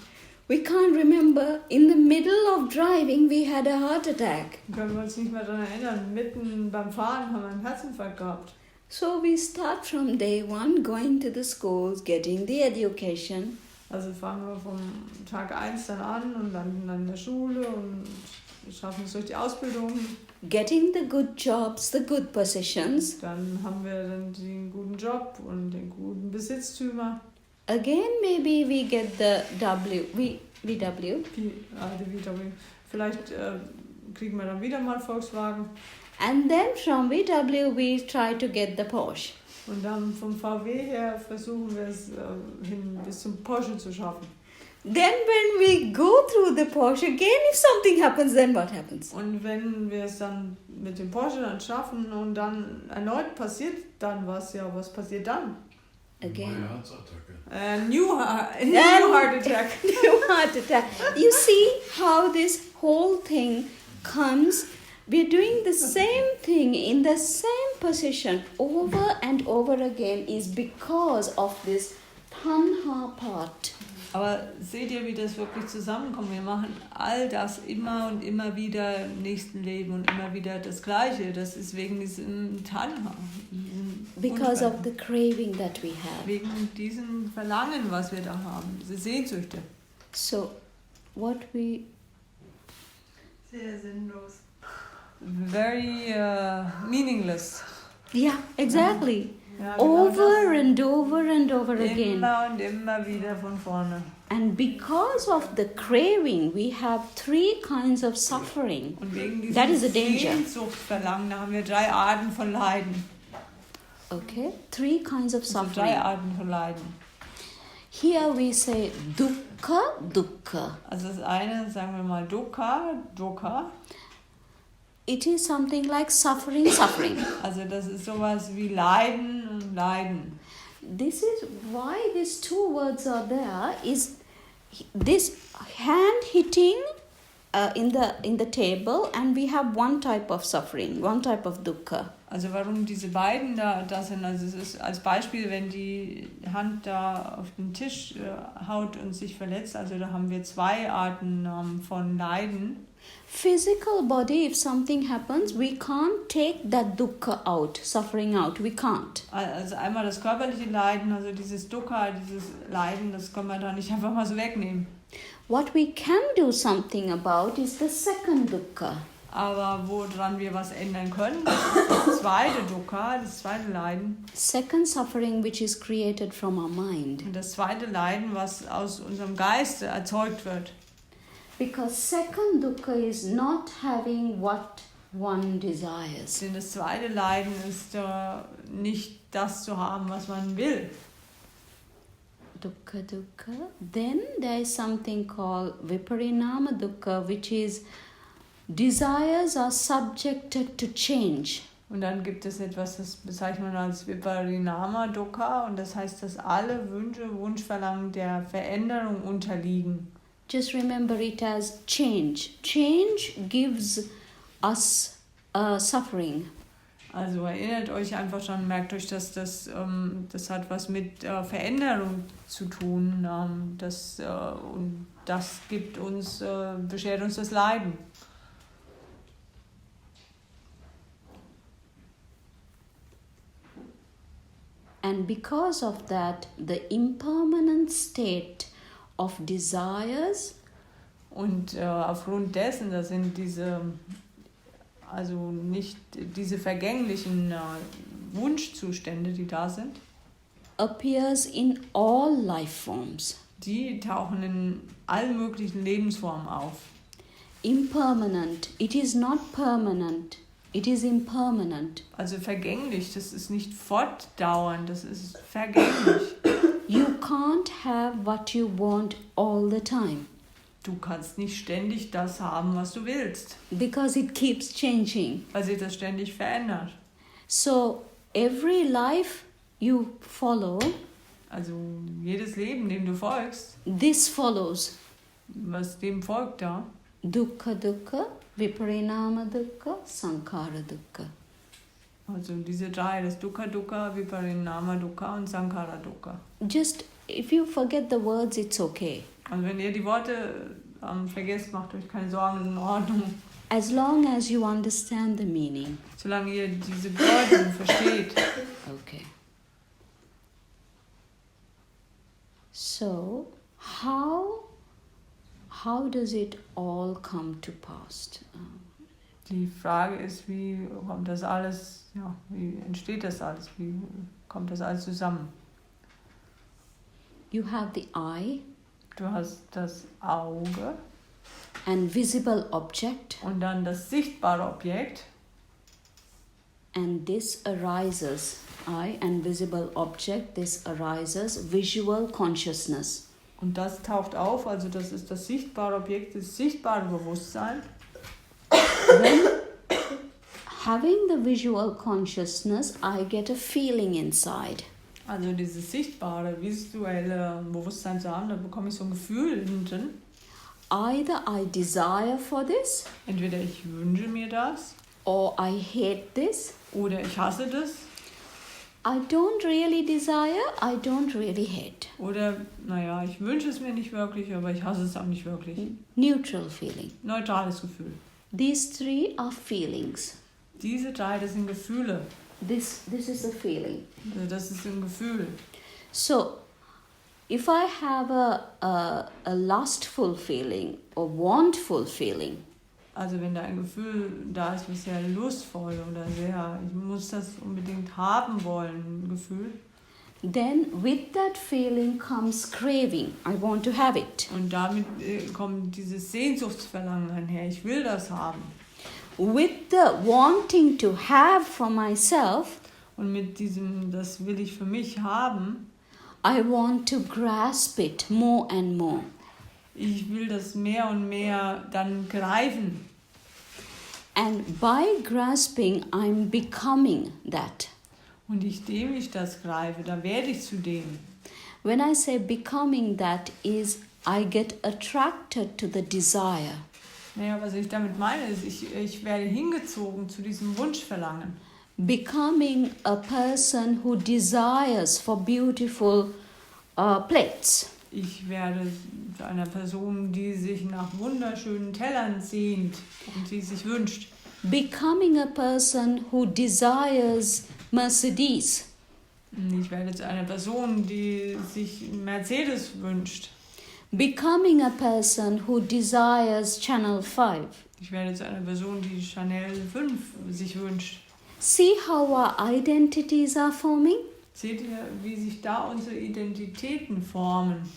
We can't remember in the middle of driving we had a heart attack. Dann können wir uns nicht mehr daran erinnern. Mitten beim Fahren haben wir einen Herzinfarkt gehabt. So we start from day one, going to the schools, getting the education. Also fangen wir vom Tag 1 dann an und landen dann in der Schule und schaffen es durch die Ausbildung. Getting the good jobs, the good positions. Dann haben wir dann den guten Job und den guten Besitztümer. Again, maybe we get the VW. Die VW. Vielleicht kriegen wir dann wieder mal Volkswagen. And then from VW we try to get the Porsche. Und dann vom VW her versuchen wir es hin bis zum Porsche zu schaffen. Then when we go through the Porsche again, if something happens, then what happens? Und wenn wir es dann mit dem Porsche dann schaffen und dann erneut passiert dann was, ja, was passiert dann? Again. Neue Herzattacke. New heart attack. New heart attack. You see how this whole thing comes. We're doing the same thing in the same position over and over again is because of this tanha part. Aber seht ihr, wie das wirklich zusammenkommt? Wir machen all das immer und immer wieder im nächsten Leben und immer wieder das Gleiche. Das ist wegen diesem Tanha. Because of the craving that we have. Wegen diesem Verlangen, was wir da haben. Diese Sehnsüchte. So, what we... Sehr sinnlos. Very meaningless. Yeah, exactly. Ja, over and over and over again. Immer und immer wieder von vorne. And because of the craving, we have 3 kinds of suffering. Und wegen That is diesem a danger. Sehnsuchtverlangen, da haben wir 3 Arten von Leiden. Okay? 3 kinds of Also suffering. 3 Arten von Leiden. Here we say dukkha, dukkha. Also das eine, sagen wir mal Dukkha. It is something like suffering, suffering. Also das ist sowas wie Leiden und Leiden. This is why these 2 words are there, is this hand hitting in the table, and we have one type of suffering, one type of dukkha. Also warum diese beiden da sind, also es ist als Beispiel, wenn die Hand da auf den Tisch haut und sich verletzt, also da haben wir 2 Arten von Leiden. Physical body, if something happens, we can't take that dukkha out, suffering out, we can't. Also einmal das körperliche Leiden, also dieses Dukkha, dieses Leiden, das kann man da nicht einfach mal so wegnehmen. What we can do something about is the second dukkha. Aber woran wir was ändern können, das ist das zweite Dukkha, das zweite Leiden. Second suffering which is created from our mind. Und das zweite Leiden, was aus unserem Geist erzeugt wird. Because second dukkha is not having what one desires. Denn das zweite Leiden ist nicht das zu haben, was man will. Dukkha, dukkha. Then there is something called viparinama dukkha, which is desires are subjected to change. Und dann gibt es etwas, das bezeichnet man als Viparinama Dukkha, und das heißt, dass alle Wünsche, Wunschverlangen der Veränderung unterliegen. Just remember it as change. Change gives us suffering. Also erinnert euch einfach schon, merkt euch, dass das hat was mit Veränderung zu tun. Und das gibt uns, beschert uns das Leiden. And because of that, the impermanent state of desires Und aufgrund dessen, das sind also nicht diese vergänglichen Wunschzustände, die da sind, appears in all life forms. die tauchen in allen möglichen Lebensformen auf. Impermanent, it is not permanent, it is impermanent. Also vergänglich, das ist nicht fortdauernd, das ist vergänglich. You can't have what you want all the time. Du kannst nicht ständig das haben, was du willst, Because it keeps changing. weil sich das ständig verändert. So every life you follow, Also jedes Leben, dem du folgst, this follows. was dem folgt da, Dukkha dukkha, viparinama dukkha, sankhara dukkha. also diese 3, das Dukkha Dukkha, Viparinama Dukkha und Sankhara Dukkha. Just if you forget the words, it's okay. Also wenn ihr die Worte vergesst, macht euch keine Sorgen, ist in Ordnung. As long as you understand the meaning. Solange ihr diese Bedeutung versteht. Okay. So, how does it all come to pass? Die Frage ist, wie kommt das alles, wie entsteht das alles, wie kommt das alles zusammen? You have the eye, Du hast das Auge and visible object, und dann das sichtbare Objekt, and this arises, eye and visible object, this arises visual consciousness. und das taucht auf, also das ist das sichtbare Objekt, das sichtbare Bewusstsein. When having the visual consciousness, I get a feeling inside. Also dieses sichtbare, visuelle Bewusstsein zu haben, da bekomme ich so ein Gefühl hinten. Either I desire for this, Entweder ich wünsche mir das or I hate this. oder ich hasse das. I don't really desire, I don't really hate. Oder, ich wünsche es mir nicht wirklich, aber ich hasse es auch nicht wirklich. Neutral feeling. Neutrales Gefühl. These 3 are feelings. Diese 3, das sind Gefühle. This is the feeling. Also das ist ein Gefühl. So, if I have a lustful feeling or wantful feeling, Also wenn da ein Gefühl da ist, was sehr lustvoll oder sehr, ich muss das unbedingt haben wollen, Gefühl. Then with that feeling comes craving. I want to have it. Und damit kommt dieses Sehnsuchtsverlangen einher. Ich will das haben. With the wanting to have for myself, Und mit diesem, das will ich für mich haben, I want to grasp it more and more. ich will das mehr und mehr dann greifen. And by grasping, I'm becoming that. Und indem ich das greife, dann werde ich zu dem. When I say becoming that is, I get attracted to the desire. Naja, was ich damit meine, ist, ich werde hingezogen zu diesem Wunschverlangen. Becoming a person who desires for beautiful plates. Ich werde zu einer Person, die sich nach wunderschönen Tellern sehnt und die sich wünscht. Becoming a person who desires Mercedes. Ich werde zu einer Person, die sich Mercedes wünscht. Becoming a person who desires Channel 5. Ich werde zu einer Person, die Chanel 5 sich wünscht. See how our identities are forming? Seht ihr, wie sich da unsere Identitäten formen?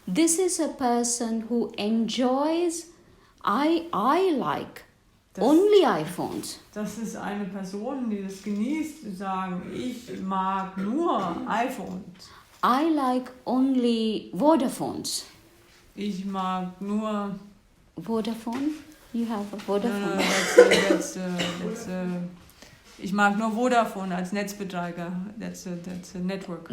This is a person who enjoys, I like only iPhones. Das ist eine Person, die das genießt, zu sagen, ich mag nur iPhones. I like only Vodafones. Ich mag nur... Vodafone? You have a Vodafone? Ich mag nur Vodafone als Netzbetreiber. That's a network.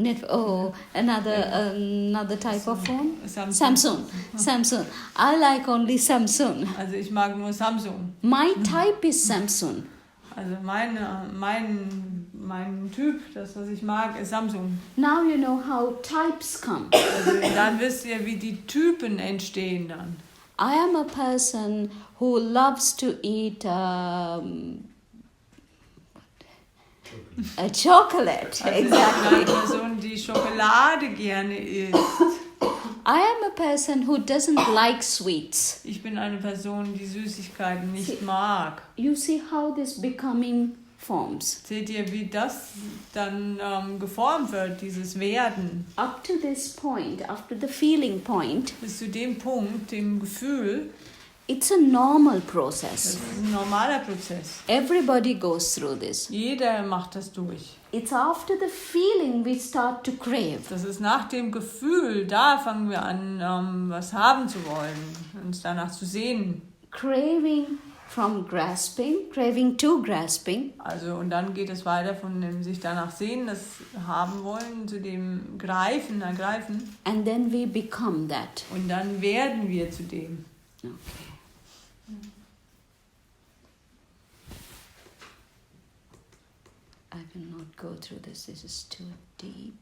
Another type of phone? Samsung. Samsung. I like only Samsung. Also ich mag nur Samsung. My type is Samsung. Also mein Typ, das was ich mag, ist Samsung. Now you know how types come. Also dann wisst ihr, wie die Typen entstehen dann. I am a person who loves to eat a chocolate. Also ich bin eine Person, die Schokolade gerne isst. I am a person who doesn't like sweets. Ich bin eine Person, die Süßigkeiten nicht mag. You see how this becoming forms. Seht ihr, wie das dann geformt wird, dieses Werden? Up to this point, after the feeling point, Bis zu dem Punkt, dem Gefühl, it's a normal das process. ist ein normaler Prozess. Everybody goes through this. Jeder macht das durch. It's after the feeling we start to crave. Das ist nach dem Gefühl, da fangen wir an, was haben zu wollen, uns danach zu sehnen. Craving from grasping, craving to grasping. Also und dann geht es weiter von dem sich danach sehnen, das haben wollen, zu dem Greifen, ergreifen. And then we become that. Und dann werden wir zu dem. Okay. I will not go through this. This is too deep.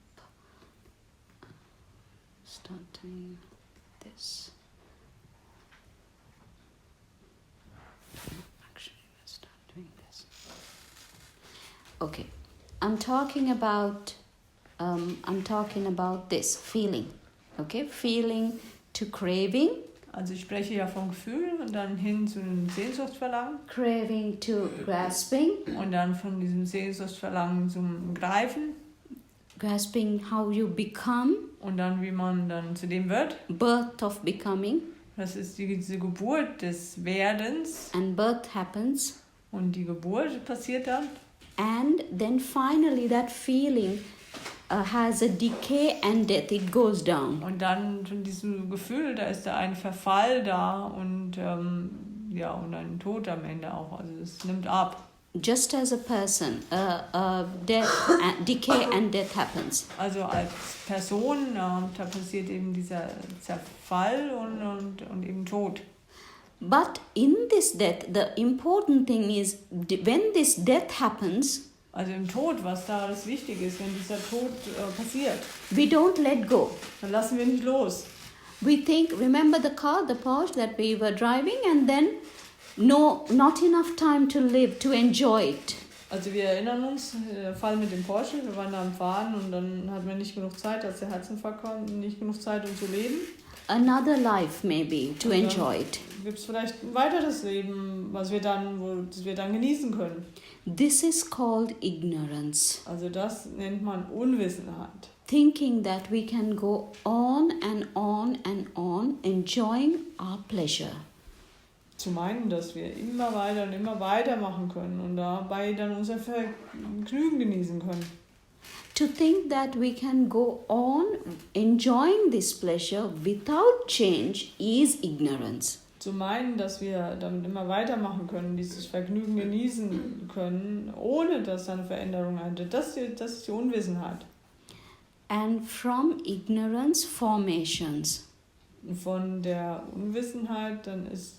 Starting this. Actually, we'll start doing this. Okay, I'm talking about this feeling. Okay, feeling to craving. Also ich spreche ja vom Gefühl und dann hin zu einem Sehnsuchtsverlangen. Craving to grasping. Und dann von diesem Sehnsuchtsverlangen zum Greifen. Grasping how you become. Und dann wie man dann zu dem wird. Birth of becoming. Das ist diese Geburt des Werdens. And birth happens. Und die Geburt passiert dann. And then finally that feeling has a decay and death. It goes down. Und dann von diesem Gefühl, da ist da ein Verfall da und und ein Tod am Ende auch. Also es nimmt ab. Just as a person, death, decay and death happens. Also als Person, da passiert eben dieser Zerfall und eben Tod. But in this death, the important thing is when this death happens, Also im Tod, was da das Wichtige ist, wenn dieser Tod passiert, we don't let go. dann lassen wir nicht los. We think, remember the car, the Porsche that we were driving, and then not enough time to live, to enjoy it. Also wir erinnern uns, der Fall mit dem Porsche, wir waren da am Fahren und dann hatten wir nicht genug Zeit, als der Herzinfarkt kam, nicht genug Zeit, um zu leben. another life maybe to enjoy it. Gibt es vielleicht ein weiteres Leben, das wir dann genießen können. This is called ignorance. Also das nennt man Unwissenheit. Thinking that we can go on and on and on enjoying our pleasure. Zu meinen, dass wir immer weiter und immer weiter machen können und dabei dann unser Vergnügen genießen können. To think that we can go on enjoying this pleasure without change is ignorance. Zu meinen, dass wir damit immer weitermachen können, dieses Vergnügen genießen können, ohne dass eine Veränderung eintritt, das ist die Unwissenheit. And from ignorance, formations. Von der Unwissenheit dann ist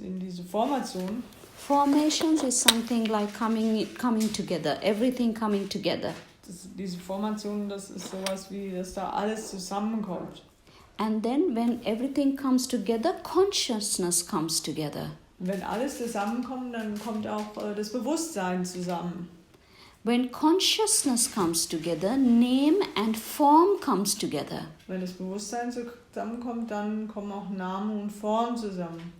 in diese Formation. Formations is something like coming together, everything coming together. Diese Formation, das ist sowas wie, dass da alles zusammenkommt. And then when everything comes together, consciousness comes together. Wenn alles zusammenkommt, dann kommt auch das Bewusstsein zusammen. When consciousness comes together, name and form comes together. Wenn das Bewusstsein zusammenkommt, dann kommen auch Name und Form zusammen.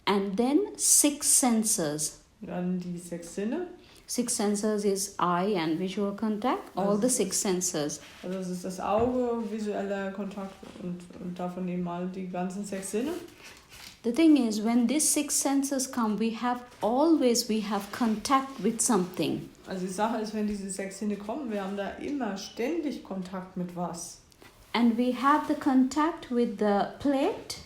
And then 6 senses. Dann die 6 Sinne. 6 senses is eye and visual contact, all the 6 senses. Also das ist das Auge, visueller Kontakt und davon eben mal die ganzen 6 Sinne. The thing is, when these 6 senses come, we have contact with something. Also die Sache ist, wenn diese 6 Sinne kommen, wir haben da immer ständig Kontakt mit was. And we have the contact with the plate.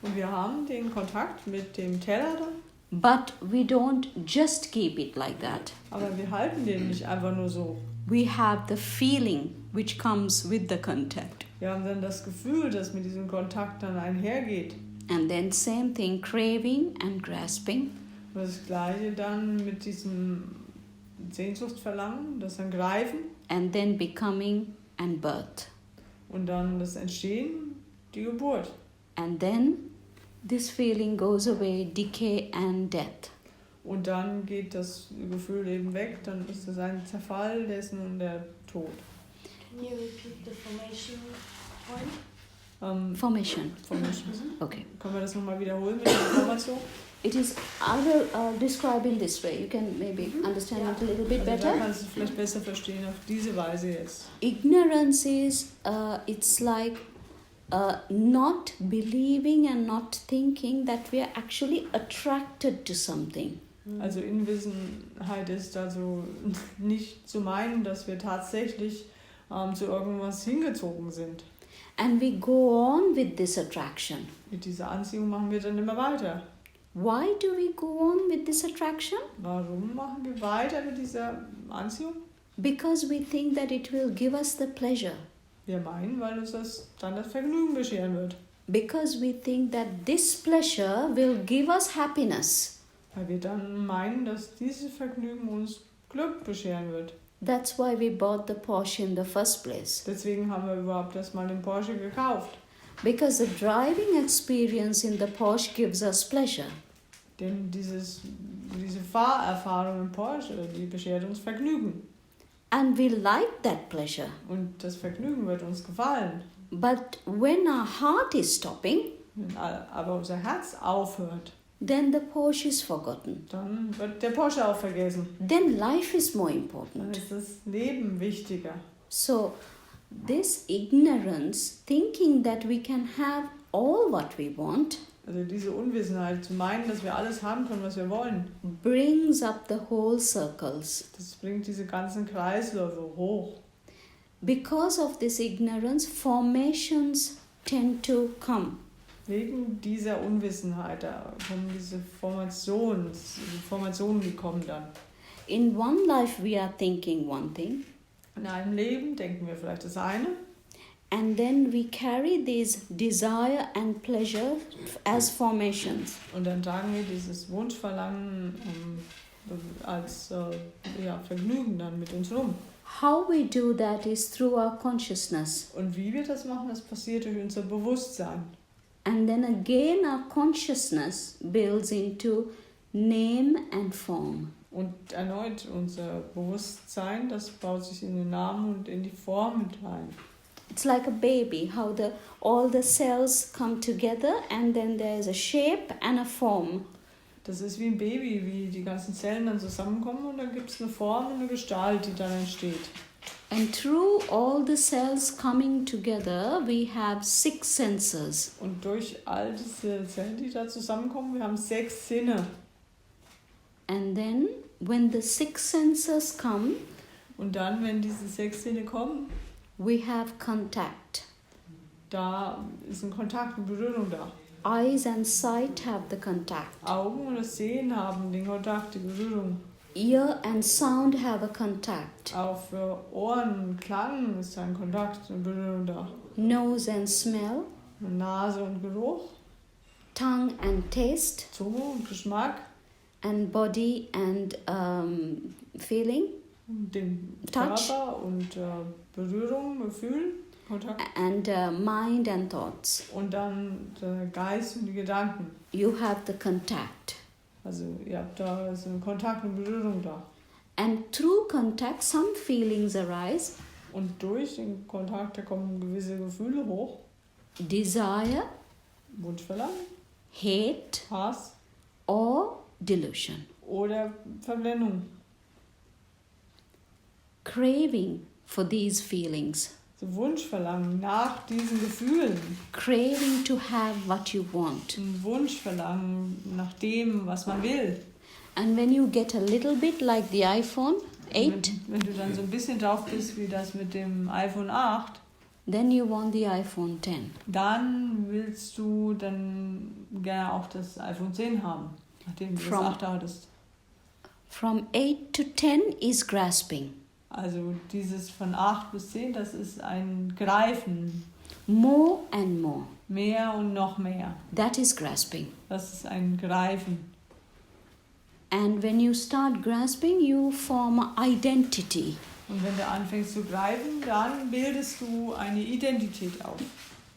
Und wir haben den Kontakt mit dem Teller dann. But we don't just keep it like that. Aber wir halten den nicht einfach nur so. We have the feeling which comes with the contact. Wir haben dann das Gefühl, das mit diesem Kontakt dann einhergeht. And then same thing, craving and grasping. Und das Gleiche dann mit diesem Sehnsuchtverlangen, das dann Greifen. And then becoming and birth. Und dann das Entstehen, die Geburt. And then this feeling goes away, decay and death. Und dann geht das Gefühl eben weg, dann ist es ein Zerfall dessen und der Tod. Can you repeat the formation point? Formation. Okay. Können wir das nochmal wiederholen mit der Formation? It is, I will describe in this way. You can maybe understand it a little bit Also da better. kannst du es vielleicht besser verstehen auf diese Weise jetzt. Ignorance is, it's like not believing and not thinking that we are actually attracted to something. Also Unwissenheit ist also nicht zu meinen, dass wir tatsächlich zu irgendwas hingezogen sind. And we go on with this attraction. Mit dieser Anziehung machen wir dann immer weiter. Why do we go on with this attraction? Warum machen wir weiter mit dieser Anziehung? Because we think that it will give us the pleasure. Wir meinen, weil uns das dann das Vergnügen bescheren wird. Because we think that this pleasure will give us happiness. Weil wir dann meinen, dass dieses Vergnügen uns Glück bescheren wird. That's why we bought the Porsche in the first place. Deswegen haben wir überhaupt erstmal den Porsche gekauft. Because the driving experience in the Porsche gives us pleasure. Denn diese Fahrerfahrung im Porsche, die beschert uns Vergnügen. And we like that pleasure. Und das Vergnügen wird uns gefallen. But when our heart is stopping, Wenn aber unser Herz aufhört, then the Porsche is forgotten. dann wird der Porsche auch vergessen. Then life is more Dann important. ist das Leben wichtiger. So, this ignorance, thinking that we can have all what we want, Also diese Unwissenheit, zu meinen, dass wir alles haben können, was wir wollen, brings up the whole circles. das bringt diese ganzen Kreisläufe hoch. Because of this ignorance, formations tend to come. Wegen dieser Unwissenheit, da kommen diese Formationen, die kommen dann. In one life, we are thinking one thing, In einem Leben denken wir vielleicht das eine, and then we carry these desire and pleasure as formations. und dann tragen wir dieses Wunschverlangen als Vergnügen dann mit uns rum. How we do that is through our consciousness. Und wie wir das machen, das passiert durch unser Bewusstsein. And then again, our consciousness builds into name and form. Und erneut unser Bewusstsein, das baut sich in den Namen und in die Form mit ein. It's like a baby, how all the cells come together and then there's a shape and a form. Das ist wie ein Baby, wie die ganzen Zellen dann zusammenkommen und dann gibt es eine Form und eine Gestalt, die dann entsteht. And through all the cells coming together, we have 6 senses. Und durch all diese Zellen, die da zusammenkommen, wir haben 6 Sinne. And then when the 6 senses come, Und dann, wenn diese 6 Sinne kommen, we have contact. da ist ein Kontakt, eine Berührung da. Eyes and sight have the contact. Augen und das Sehen haben den Kontakt, die Berührung. Ear and sound have a contact. Auch für Ohren und Klang ist ein Kontakt, eine Berührung da. Nose and smell, Nase und Geruch, tongue and taste, Zunge und Geschmack, and body and feeling, den Touch. Körper und Berührung, Gefühl, Kontakt. and mind and thoughts. Und dann der Geist und die Gedanken. You have the contact. Also ihr habt da so einen Kontakt und Berührung da. And through contact, some feelings arise. Und durch den Kontakt, da kommen gewisse Gefühle hoch. Desire, Wunschverlangen, hate, Hass or delusion. oder Verblendung. Craving for these feelings. So Wunschverlangen nach diesen Gefühlen. Craving to have what you want. Ein Wunschverlangen nach dem, was man will. And when you get a little bit like the iPhone 8, Wenn du dann so ein bisschen drauf bist wie das mit dem iPhone 8, then you want the iPhone 10. dann willst du dann gerne auch das iPhone 10 haben, nachdem du das From- 8 hattest. From 8 to 10 is grasping. Also dieses von 8 bis 10, das ist ein Greifen. More and more. Mehr und noch mehr. That is grasping. Das ist ein Greifen. And when you start grasping, you form an identity. Und wenn du anfängst zu greifen, dann bildest du eine Identität auf.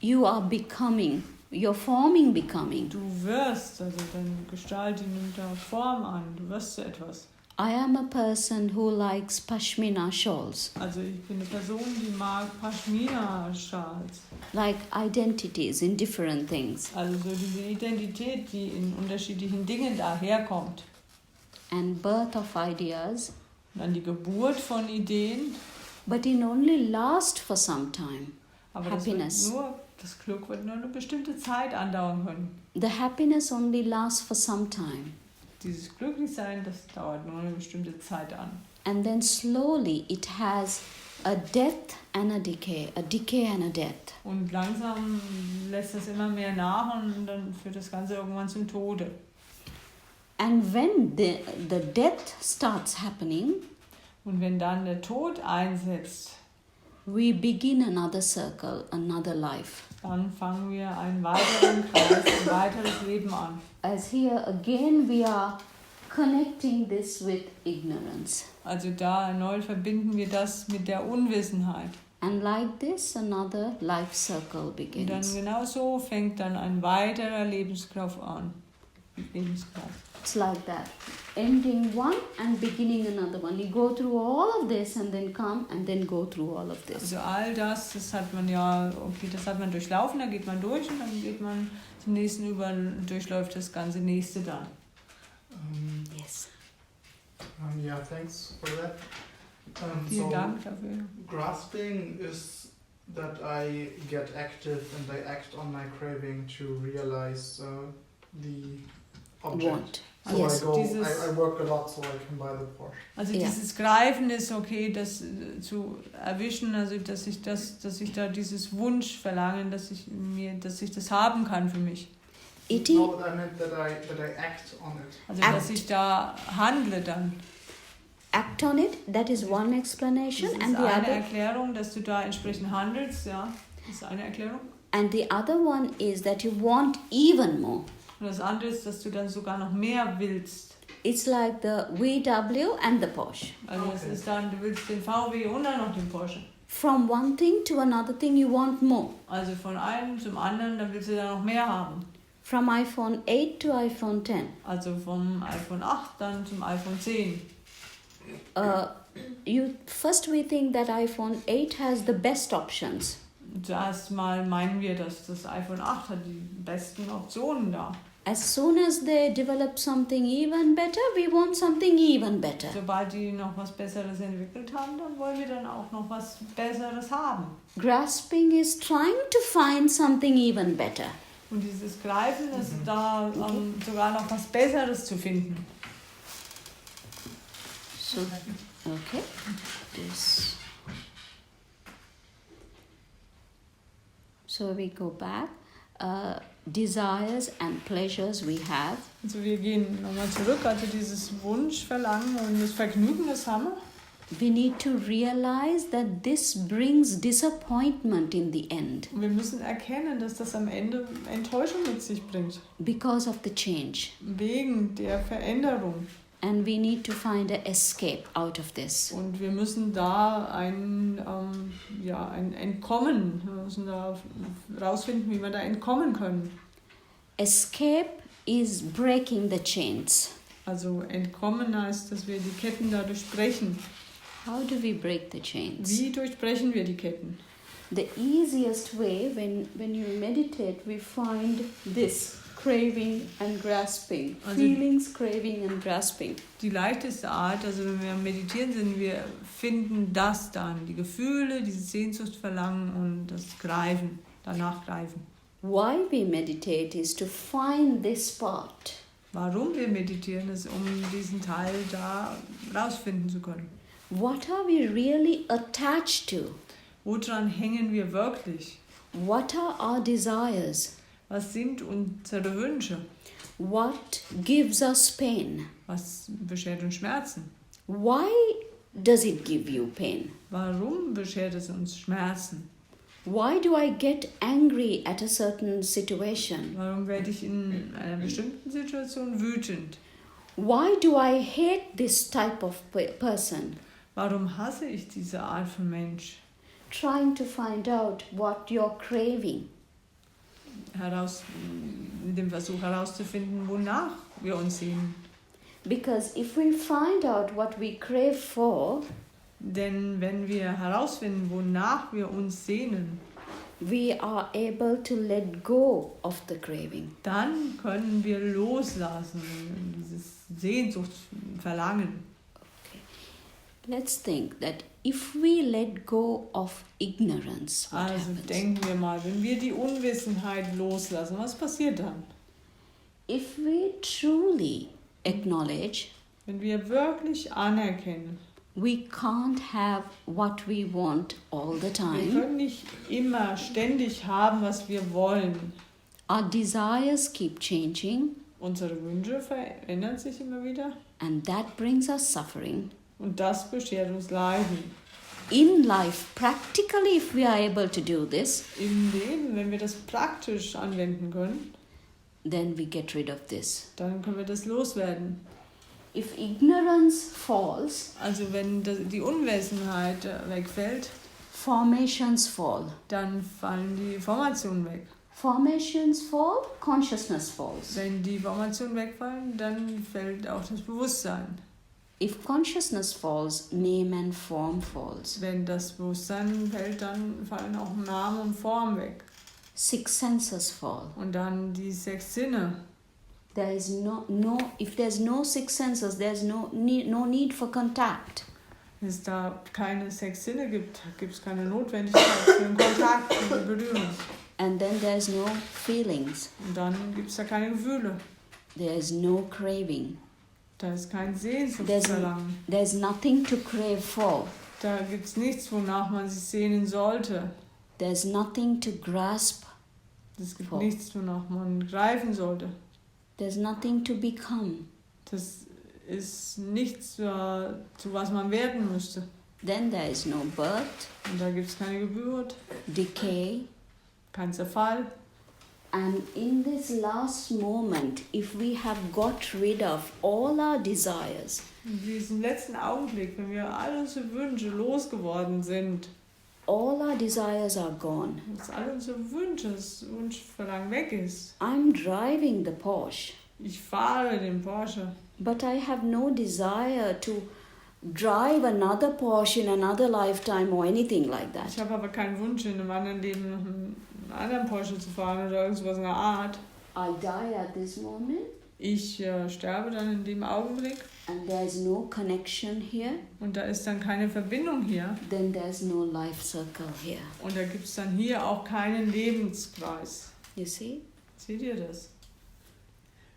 You are becoming. You're forming becoming. Du wirst, also deine Gestalt, die nimmt da Form an. Du wirst zu etwas. I am a person who likes pashmina shawls, Also ich bin eine Person, die mag Pashmina-Schals. like identities in different things. Also so diese Identität, die in unterschiedlichen Dingen daherkommt. And birth of ideas, Und dann die Geburt von Ideen. but it only last for some time. Aber Happiness. das Glück wird nur eine bestimmte Zeit andauern können. The happiness only lasts for some time. Dieses Glücklichsein, das dauert nur eine bestimmte Zeit an. And then slowly it has a death and a decay and a death. Und langsam lässt das immer mehr nach und dann führt das Ganze irgendwann zum Tode. And when the death starts happening, Und wenn dann der Tod einsetzt, we begin another circle, another life. dann fangen wir einen weiteren Kreis, ein weiteres Leben an. As here again we are connecting this with ignorance. Also da erneut verbinden wir das mit der Unwissenheit. And like this, another life circle Und dann begins. genau so fängt dann ein weiterer Lebenslauf an. Lebenslauf. It's like that. Ending one and beginning another one. You go through all of this and then come and then go through all of this. Also all das hat man ja, okay, das hat man durchlaufen, da geht man durch und dann geht man zum nächsten über und durchläuft das ganze nächste dann. Yes. Yeah, thanks for that. Vielen Dank dafür. Grasping is that I get active and I act on my craving to realize the object. Want. So Yes. I work a lot so I can buy the Porsche. Also Ja. dieses Greifen ist okay, das zu erwischen, also dass ich da dieses Wunschverlangen, dass ich das haben kann für mich. It No, I meant that I act on it. Also Act. dass ich da handle dann. act on it, that is one Das explanation, ist and the eine other Erklärung, dass du da entsprechend handelst, ja. Das ist eine Erklärung. and the other one is that you want even more. Und das andere ist, dass du dann sogar noch mehr willst. It's like the VW and the Porsche. Also das Okay. ist dann, du willst den VW und dann noch den Porsche. From one thing to another thing, you want more. Also von einem zum anderen, dann willst du da noch mehr haben. From iPhone 8 to iPhone 10. Also vom iPhone 8 dann zum iPhone 10. First we think that iPhone 8 has the best options. Zuerst mal meinen wir, dass das iPhone 8 hat die besten Optionen da. As soon as they develop something even better, we want something even better. Sobald die noch was Besseres entwickelt haben, dann wollen wir dann auch noch was Besseres haben. Grasping is trying to find something even better. Und dieses Greifen ist da sogar noch was Besseres zu finden. So, okay. This. So we go back. Desires and pleasures we have. Also wir gehen nochmal zurück, also dieses Wunsch, Verlangen und das Vergnügen, das haben wir. We need to realize that this brings disappointment in the end. Und wir müssen erkennen, dass das am Ende Enttäuschung mit sich bringt. Because of the change. Wegen der Veränderung. And we need to find an escape out of this. Und wir müssen da ein Entkommen, wir müssen da rausfinden, wie wir da entkommen können. Escape is breaking the chains. Also entkommen heißt, dass wir die Ketten da durchbrechen. How do we break the chains? Wie durchbrechen wir die Ketten? The easiest way, when you meditate, we find this. Craving and grasping. Also Feelings, craving and grasping. Die leichteste Art, also wenn wir meditieren sind, wir finden das dann, die Gefühle, diese Sehnsucht, Verlangen und das Greifen, danach greifen. Why we meditate is to find this part. Warum wir meditieren, ist, um diesen Teil da rausfinden zu können. What are we really attached to? Woran hängen wir wirklich? What are our desires? Was sind unsere Wünsche? What gives us pain? Was beschert uns Schmerzen? Why does it give you pain? Warum beschert es uns Schmerzen? Why do I get angry at a certain situation? Warum werde ich in einer bestimmten Situation wütend? Why do I hate this type of person? Warum hasse ich diese Art von Mensch? Trying to find out what you're craving. Mit dem Versuch herauszufinden, wonach wir uns sehnen. Because if we find out what we crave for, denn wenn wir herausfinden, wonach wir uns sehnen, we are able to let go of the craving. dann können wir loslassen, dieses Sehnsucht, Verlangen. Okay. Let's think that if we let go of ignorance, what Also happens? denken wir mal, wenn wir die Unwissenheit loslassen, was passiert dann? If we truly acknowledge Wenn wir wirklich anerkennen, we can't have what we want all the wir time, können nicht immer ständig haben, was wir wollen. our desires keep changing, Unsere Wünsche verändern sich immer wieder and that brings us suffering. und das beschert uns Leiden. In life, practically, if we are able to do this, Im Leben, wenn wir das praktisch anwenden können, then we get rid of this. dann können wir das loswerden. If ignorance falls, Also wenn die Unwissenheit wegfällt, formations fall. dann fallen die Formationen weg. Formations fall, consciousness falls. Wenn die Formationen wegfallen, dann fällt auch das Bewusstsein. If consciousness falls, name and form falls. Wenn das Bewusstsein fällt, dann fallen auch Name und Form weg. Six senses fall. Und dann die 6 Sinne. There is if there's no six senses, there's no need for contact. Wenn es da keine 6 Sinne gibt, gibt es keine Notwendigkeit für den Kontakt, für die Berührung. And then there's no feelings. Und dann gibt es da keine Gefühle. There's no craving. Da ist kein Sehnsuchtsverlangen. There's nothing to crave for. Da gibt es nichts, wonach man sich sehnen sollte. There's nothing to grasp. Es gibt For. nichts, wonach man greifen sollte. There's nothing to become. Das ist nichts, zu was man werden müsste. Then there is no birth, Und da gibt es keine Geburt, decay. kein Zerfall. And in this last moment, if we have got rid of all our desires, In diesem letzten Augenblick, wenn wir all unsere Wünsche losgeworden sind, all our desires are gone. dass all unsere Wünsche, das Wunschverlangen weg ist. I'm driving the Porsche, Ich fahre den Porsche, but I have no desire to drive another Porsche in another lifetime or anything like that. Ich habe aber keinen Wunsch, in einem anderen Leben noch einen anderen Porsche zu fahren oder irgendwas in der Art. I die at this moment Ich sterbe dann in dem Augenblick and there's no connection here, und da ist dann keine Verbindung hier. then there's no life circle here. Und da gibt es dann hier auch keinen Lebenskreis. You see? Seht ihr das?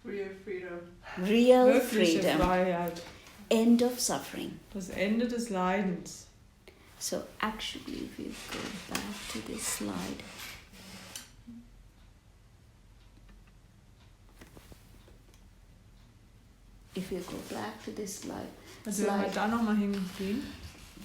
Real freedom. Real Wirkliche freedom. Freiheit. End of suffering. Das Ende des Leidens. So actually, if you go back to this slide, if you go back to this slide, Also wenn wir da nochmal hingehen,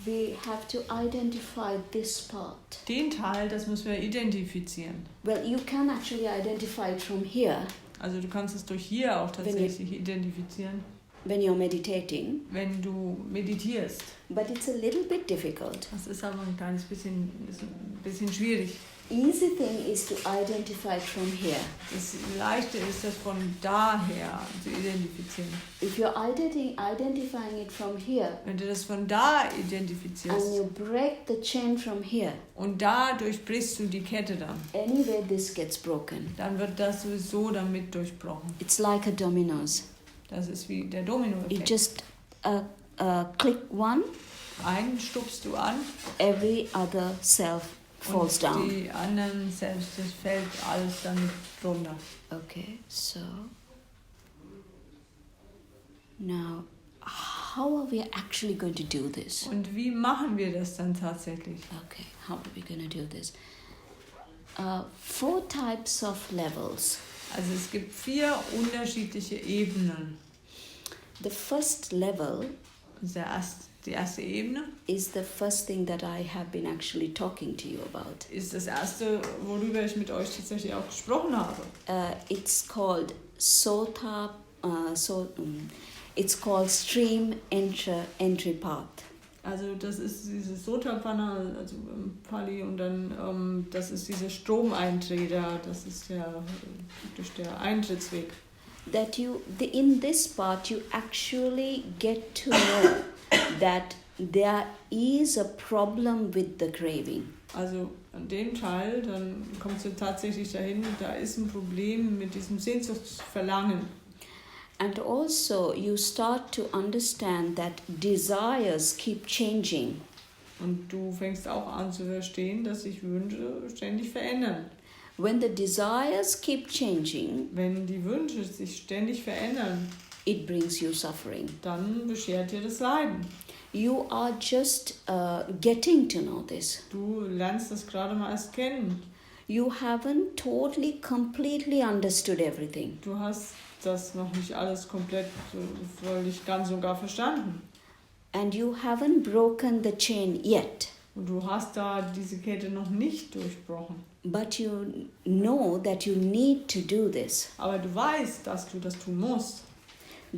we have to identify this part. den Teil, das müssen wir identifizieren. Well, you can actually identify it from here Also du kannst es durch hier auch tatsächlich identifizieren, when you're meditating, wenn du meditierst. but it's a little bit difficult. Das ist aber ein kleines bisschen, ist ein bisschen schwierig. Easy thing is to identify it from here. Das Leichte ist, das von daher zu identifizieren. If you're identifying it from here Wenn du das von da and identifizierst you break the chain from here, und da durchbrichst du die Kette dann, anyway this gets broken. dann wird das sowieso damit durchbrochen. It's like a dominoes. Das ist wie der You Dominoeffekt. just click one, Einen stupst du an every other self falls und down. die anderen selbst, das fällt alles damit runter. Okay, so now how are we actually going to do this? Und wie machen wir das dann tatsächlich? Okay, how are we going to do this? 4 types of levels. Also es gibt 4 unterschiedliche Ebenen. The first level Die erste Ebene is the first thing that I have been actually talking to you about. ist das erste, worüber ich mit euch tatsächlich auch gesprochen habe. It's called it's called stream entry path. Also das ist dieses Sotapanna, also im Pali, und dann das ist diese Stromeinträder, das ist praktisch der Eintrittsweg. That in this part you actually get to know that there is a problem with the craving. Also an dem Teil, dann kommst du tatsächlich dahin, da ist ein Problem mit diesem Sehnsuchtsverlangen. And also you start to understand that desires keep changing. Und du fängst auch an zu verstehen, dass sich Wünsche ständig verändern. When the desires keep changing, Wenn die Wünsche sich ständig verändern, it brings you suffering. dann beschert dir das Leiden. You are just getting to know this. Du lernst das gerade mal erst kennen. You haven't totally, completely understood everything. Du hast das noch nicht alles komplett, völlig ganz und gar verstanden. And you haven't broken the chain yet. Und du hast da diese Kette noch nicht durchbrochen. But you know that you need to do this. Aber du weißt, dass du das tun musst.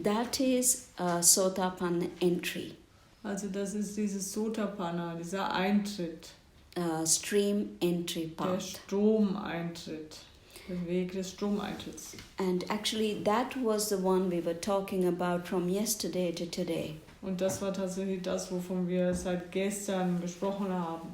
That is Sotapanna entry. Also das ist dieses Sotapanna, dieser Eintritt, Stream entry der path. Stromeintritt, der Weg des Stromeintritts. And actually that was the one we were talking about from yesterday to today. Und das war tatsächlich das, wovon wir seit gestern gesprochen haben.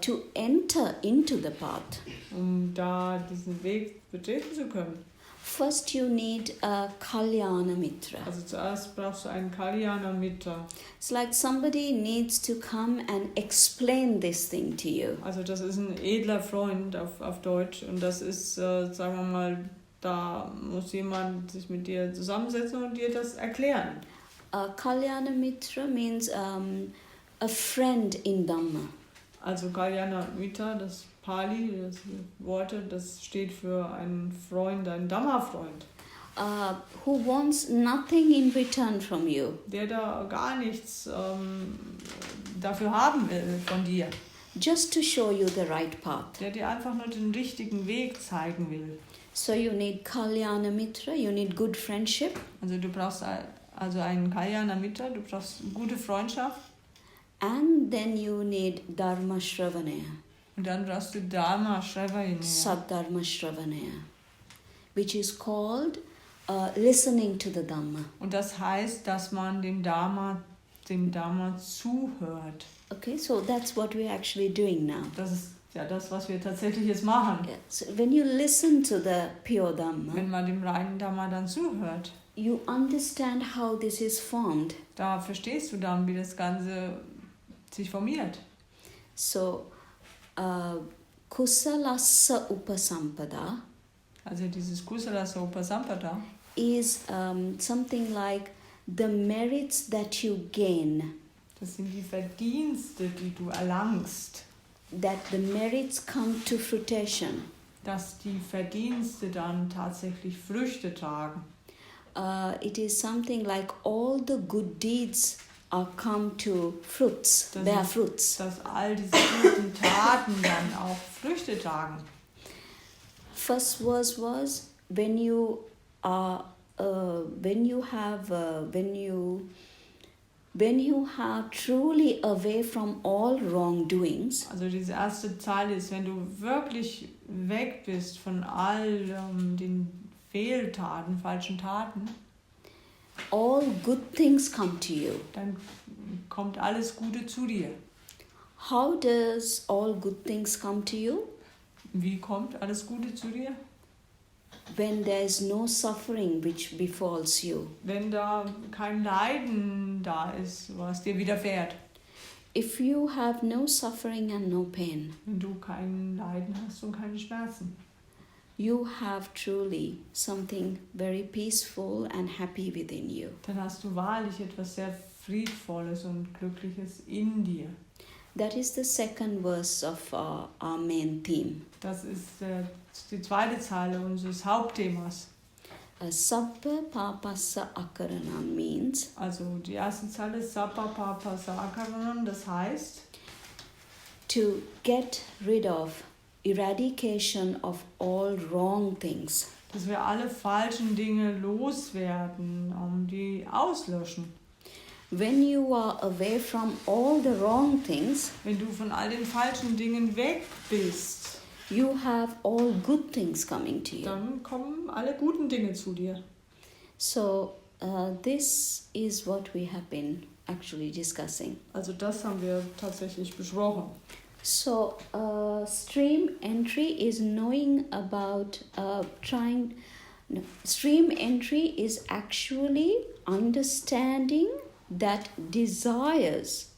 To enter into the path, Um da diesen Weg betreten zu können. first you need a Kalyana Mitra. Also zuerst brauchst du einen Kalyana Mitra. It's like somebody needs to come and explain this thing to you. Also das ist ein edler Freund auf Deutsch. Und das ist, sagen wir mal, da muss jemand sich mit dir zusammensetzen und dir das erklären. Kalyana Mitra means a friend in Dhamma. Also Kalyana Mitra, das Pali, das Worte, das steht für einen Freund, einen Dhamma-Freund. Who wants nothing in return from you. Der da gar nichts dafür haben will von dir. Just to show you the right path. Der dir einfach nur den richtigen Weg zeigen will. So you need Kalyana Mitra, you need good friendship. Also du brauchst also einen Kalyana Mitra, du brauchst gute Freundschaft. And then you need Dharma Shravanaya, Und dann brauchst du Dharma Shravanaya. Saddharma Shravanaya, which is called listening to the Dhamma. Und das heißt, dass man dem Dharma dem Dhamma zuhört. Okay, so that's what we're actually doing now. Das ist ja das, was wir tatsächlich jetzt machen. Yeah. So when you listen to the pure Dhamma, Wenn man dem reinen Dhamma dann zuhört, you understand how this is formed. da verstehst du dann, wie das Ganze sich formiert. So, Kusalassa Upasampada Also dieses Kusalassa Upasampada is something like the merits that you gain, das sind die Verdienste, die du erlangst, that the merits come to fruition. dass die Verdienste dann tatsächlich Früchte tragen. It is something like all the good deeds are come to fruits, Das bear ist- fruits. Dass all diese guten Taten dann auch Früchte tragen. First verse was when you are when you have truly away from all wrongdoings, Also diese erste Zeile ist, wenn du wirklich weg bist von all den Fehltaten, falschen Taten, all good things come to you. dann kommt alles Gute zu dir. How does all good things come to you? Wie kommt alles Gute zu dir? When there is no suffering which befalls you. Wenn da kein Leiden da ist, was dir widerfährt. If you have no suffering and no pain, Wenn du kein Leiden hast und keine Schmerzen. you have truly something very peaceful and happy within you. Dann hast du wahrlich etwas sehr Friedvolles und Glückliches in dir. That is the second verse of our main theme. Das ist die zweite Zeile unseres Hauptthemas. Sabba papasa akarana means Also die erste Zeile ist Sabba Papa Sakaranam, das heißt, to get rid of, eradication of all wrong things. dass wir alle falschen Dinge loswerden, die auslöschen. When you are away from all the wrong things, Wenn du von all den falschen Dingen weg bist, you have all good things coming to you. dann kommen alle guten Dinge zu dir. So this is what we have been actually discussing. Also das haben wir tatsächlich besprochen. So stream entry is knowing about stream entry is actually understanding that desires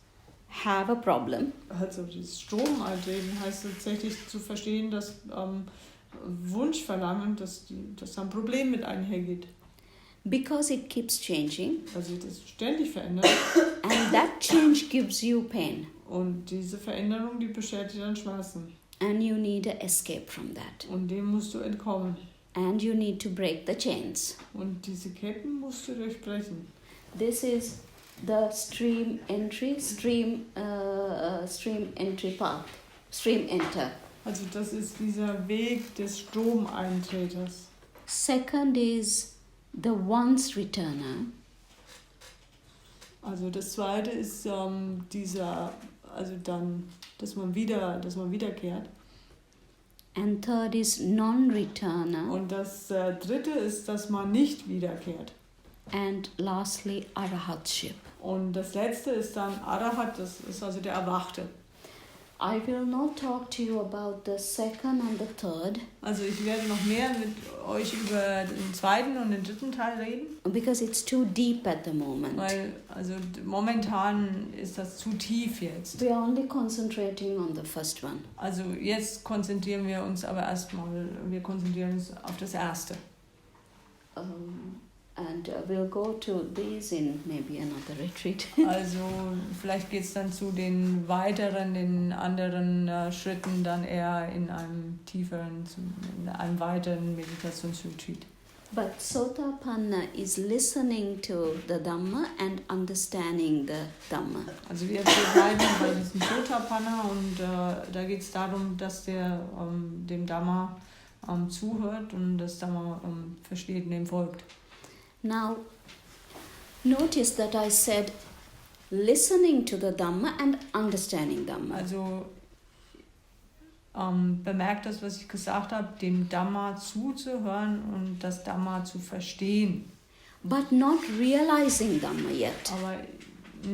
have a problem. Also das Stromeintreten heißt tatsächlich zu verstehen, dass Wunschverlangen, dass da ein Problem mit einhergeht. Because it keeps changing, Weil sich das ständig verändert. and that change gives you pain, Und diese Veränderung, die beschert dir dann Schmerzen. and you need to escape from that, Und dem musst du entkommen. and you need to break the chains. Und diese Ketten musst du durchbrechen. This is the stream entry path, stream enter. Also das ist dieser Weg des Stromeintreters. Second is the once returner. Also das zweite ist dass man wiederkehrt. And third is non-returner. Und das dritte ist, dass man nicht wiederkehrt. And lastly, arahatship. Und das letzte ist dann Arahat, das ist also der Erwachte. I will not talk to you about the second and the third Also ich werde noch mehr mit euch über den zweiten und den dritten Teil reden, because it's too deep at the moment. weil also momentan ist das zu tief jetzt. We are only concentrating on the first one. Also jetzt konzentrieren wir uns aber wir konzentrieren uns auf das erste. And we'll go to these in maybe another retreat. Also vielleicht geht es dann zu den anderen Schritten dann eher in einem weiteren Meditationsretreat. But Sotapanna is listening to the Dhamma and understanding the Dhamma. Also wir bleiben bei diesem Sotapanna und da geht es darum, dass der dem Dhamma zuhört und das Dhamma versteht und dem folgt. Now, notice that I said listening to the Dhamma and understanding Dhamma. Also bemerkt das, was ich gesagt habe, dem Dhamma zuzuhören und das Dhamma zu verstehen. But not realizing Dhamma yet. Aber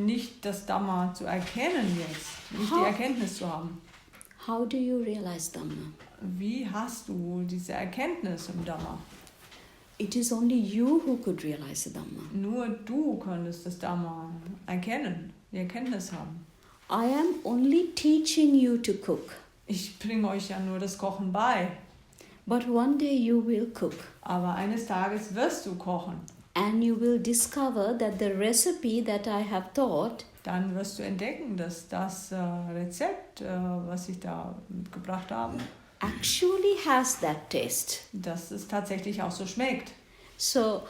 nicht das Dhamma zu erkennen jetzt, nicht die Erkenntnis zu haben. How do you realize Dhamma? Wie hast du diese Erkenntnis im Dhamma? It is only you who could realize the Dhamma. Nur du konntest das Dhamma erkennen, die Erkenntnis haben. I am only teaching you to cook. Ich bringe euch ja nur das Kochen bei. But one day you will cook. Aber eines Tages wirst du kochen. And you will discover that the recipe that I have taught Dann wirst du entdecken, dass das Rezept, was ich da mitgebracht habe, actually has that taste. dass es tatsächlich auch so schmeckt. So,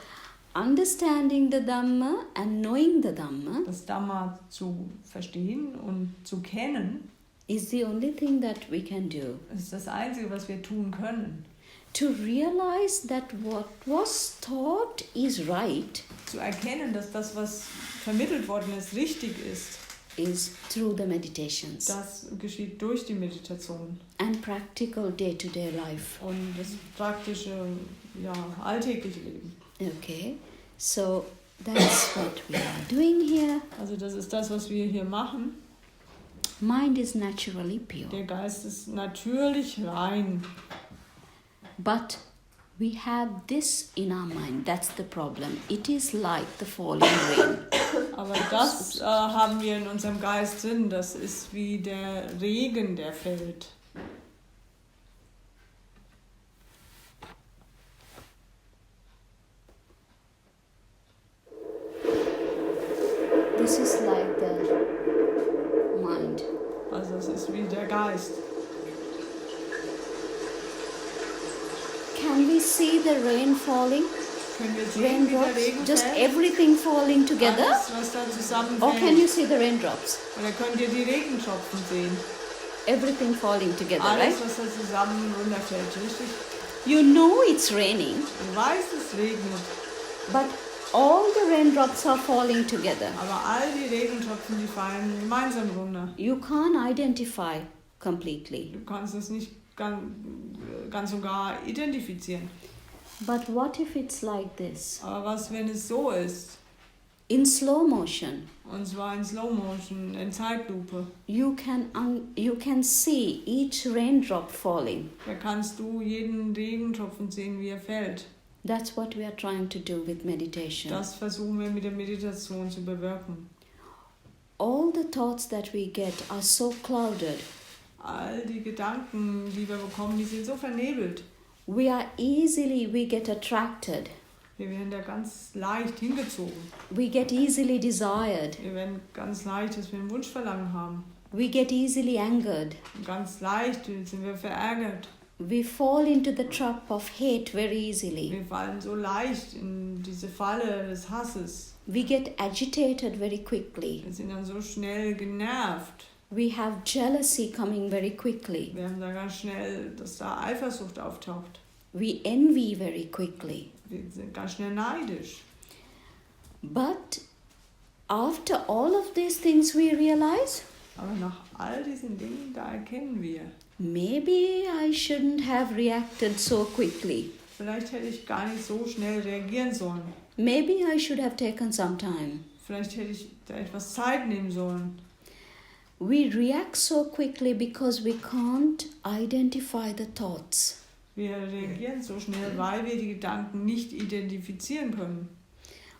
understanding the Dhamma and knowing the Dhamma Das Dhamma zu verstehen und zu kennen, is the only thing that we can do. ist das Einzige, was wir tun können. To realize that what was taught is right Zu erkennen, dass das, was vermittelt worden ist, richtig ist, through the meditations das geschieht durch die Meditation and practical day-to-day life. und das praktische, alltägliche Leben. Okay, so that's what we are doing here. Also das ist das, was wir hier machen. Mind is naturally pure, Der Geist ist natürlich rein. but we have this in our mind. That's the problem. It is like the falling rain. Aber das haben wir in unserem Geist drin. Das ist wie der Regen, der fällt. This is like the mind. Also es ist wie der Geist. Can we see the rain falling? Können wir sehen, wie der Raindrops? Regen Just fällt? everything falling together? Alles, was da Or can zusammenfällt. you see the raindrops? Oder könnt ihr die Regentropfen sehen? Everything falling together, Alles, right? was da zusammen runterfällt, richtig? You know it's raining, Du weißt, es regnet. but all the raindrops are falling together. Aber all die Regentropfen, die fallen gemeinsam runter. You can't identify completely. Du kannst es nicht ganz und gar identifizieren. But what if it's like this? Aber was, wenn es so ist? In slow motion, Und zwar in Slow Motion, in Zeitlupe. you can see each raindrop falling. Da kannst du jeden Regentropfen sehen, wie er fällt. That's what we are trying to do with meditation. Das versuchen wir mit der Meditation zu bewirken. All the thoughts that we get are so clouded. All die Gedanken, die wir bekommen, die sind so vernebelt. We get attracted. Wir werden da ganz leicht hingezogen. We get easily desired. Wir werden ganz leicht, dass wir einen Wunschverlangen haben. We get easily angered. Und ganz leicht sind wir verärgert. We fall into the trap of hate very easily. Wir fallen so leicht in diese Falle des Hasses. We get agitated very quickly. Wir sind dann so schnell genervt. We have jealousy coming very quickly. Wir haben da ganz schnell, dass da Eifersucht auftaucht. We envy very quickly. Wir sind ganz schnell neidisch. But after all of these things we realize, Aber nach all diesen Dingen, da erkennen wir, maybe I shouldn't have reacted so quickly. vielleicht hätte ich gar nicht so schnell reagieren sollen. Maybe I should have taken some time. Vielleicht hätte ich da etwas Zeit nehmen sollen. We react so quickly because we can't identify the thoughts. Wir reagieren so schnell, weil wir die Gedanken nicht identifizieren können.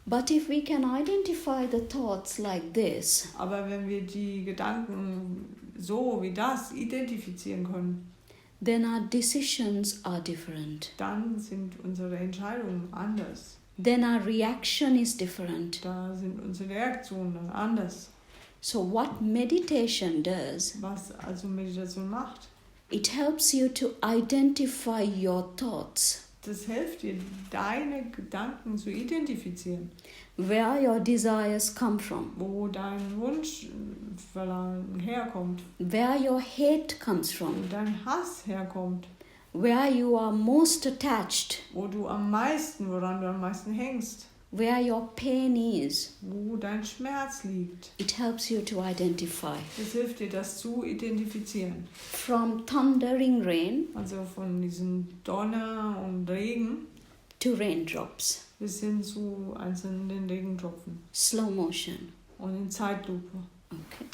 But if we can identify the thoughts like this, Aber wenn wir die Gedanken so wie das identifizieren können, then our decisions are different. dann sind unsere Entscheidungen anders. Then our reaction is different. Da sind unsere Reaktionen dann anders. So what meditation does, Was also Meditation macht, it helps you to identify your thoughts, das hilft dir, deine Gedanken zu identifizieren, where your desires come from, wo dein Wunschverlangen herkommt, where your hate comes wo from, dein Hass herkommt, where you are most attached, woran du am meisten hängst, where your pain is. wo dein Schmerz liegt. It helps you to identify. Das hilft dir, das zu identifizieren. From thundering rain Also von diesem Donner und Regen to raindrops, bis hin zu einzelnen Regentropfen. slow motion. Und in Zeitlupe. Okay.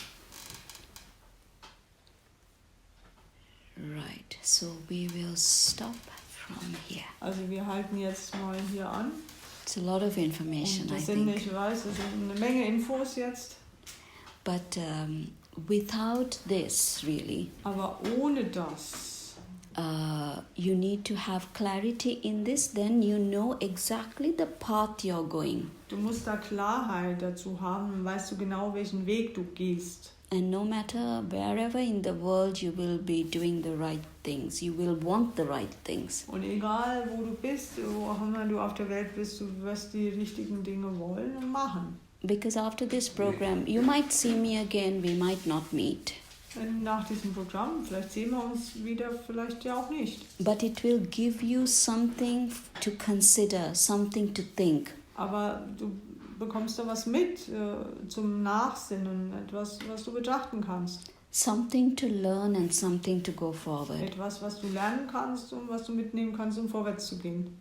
Right, so we will stop from here. Also wir halten jetzt mal hier an. It's a lot of information, Und I das sind, think. ich weiß, das sind eine Menge Infos jetzt. But without this, really, Aber ohne das, you need to have clarity in this, then you know exactly the path you're going. du musst da Klarheit dazu haben, dann weißt du genau, welchen Weg du gehst. And no matter wherever in the world you will be doing the right things, you will want the right things. Und egal, wo du bist, wo auch immer du auf der Welt bist, du wirst die richtigen Dinge wollen und machen. Because after this program, you might see me again, we might not meet. Und nach diesem Programm, vielleicht sehen wir uns wieder, vielleicht ja auch nicht. But it will give you something to consider, something to think. Aber du bekommst da was mit zum Nachsinnen, etwas, was du betrachten kannst. Something to learn and something to go forward. Etwas, was du lernen kannst und was du mitnehmen kannst, um vorwärts zu gehen.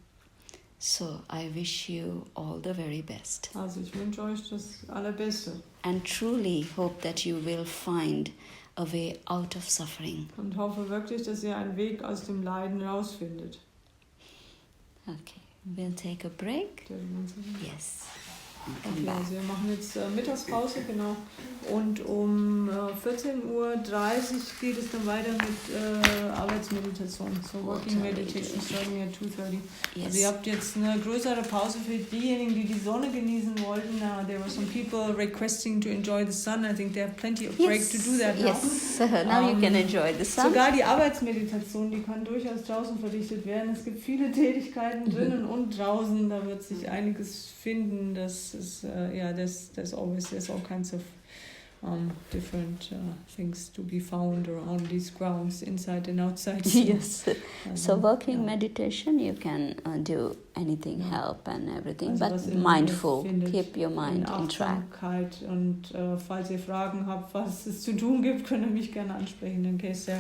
So I wish you all the very best. Also ich wünsche euch das Allerbeste. And truly hope that you will find a way out of suffering. Und hoffe wirklich, dass ihr einen Weg aus dem Leiden rausfindet. Okay, we'll take a break. Yes. And come Okay, back. also wir machen jetzt Mittagspause, genau. Und um 14:30 Uhr geht es dann weiter mit Arbeitsmeditation. So Working Meditation starting at 2:30. Also ihr habt jetzt eine größere Pause für diejenigen, die die Sonne genießen wollten. There were some people requesting to enjoy the sun. I think they have plenty of break to do that now. Yes, now you can enjoy the sun. Sogar die Arbeitsmeditation, die kann durchaus draußen verrichtet werden. Es gibt viele Tätigkeiten drinnen und draußen. Da wird sich einiges finden. Das ist, there's all kinds of different things to be found around these grounds, inside and outside. Yes. So working meditation, you can do anything, help and everything, Also was but immer ihr mindful. findet, Keep your mind in on track. Achtsamkeit. Und falls ihr Fragen habt, was es zu tun gibt, könnt ihr mich gerne ansprechen. In case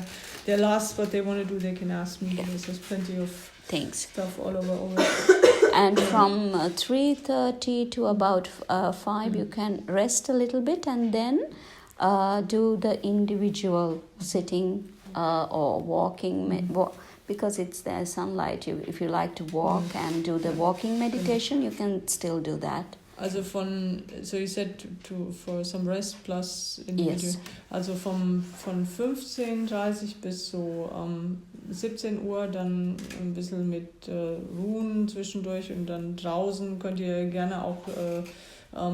they're lost what they want to do, they can ask me. There's plenty of Things. stuff all over. And from 3:30 to about 5, you can rest a little bit and then do the individual sitting or walking, because it's there sunlight. If you like to walk and do the walking meditation, you can still do that. Also so you said for some rest plus individual. Yes. Also von 15:30 bis so 17 Uhr dann ein bisschen mit Ruhen zwischendurch und dann draußen könnt ihr gerne auch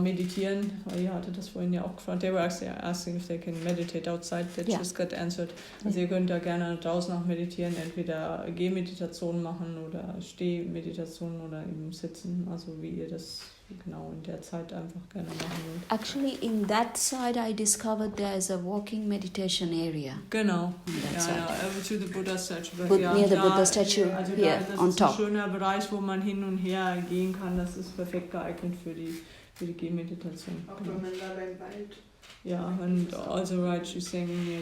meditieren. Ihr hattet das vorhin ja auch gefragt. They were actually asking if they can meditate outside. That just got answered. Also ihr könnt da gerne draußen auch meditieren, entweder Gehmeditation machen oder Stehmeditation oder eben sitzen. Also wie ihr das genau in der Zeit einfach gerne machen wollt. Actually, in that side, I discovered there is a walking meditation area. Genau. On that Ja, side. to the Buddha statue. Near the Buddha statue, also here, das on ist top. ein schöner Bereich, wo man hin und her gehen kann. Das ist perfekt geeignet für die Gehmeditation. Auch wenn man da beim Wald. Yeah, and also right, she's saying near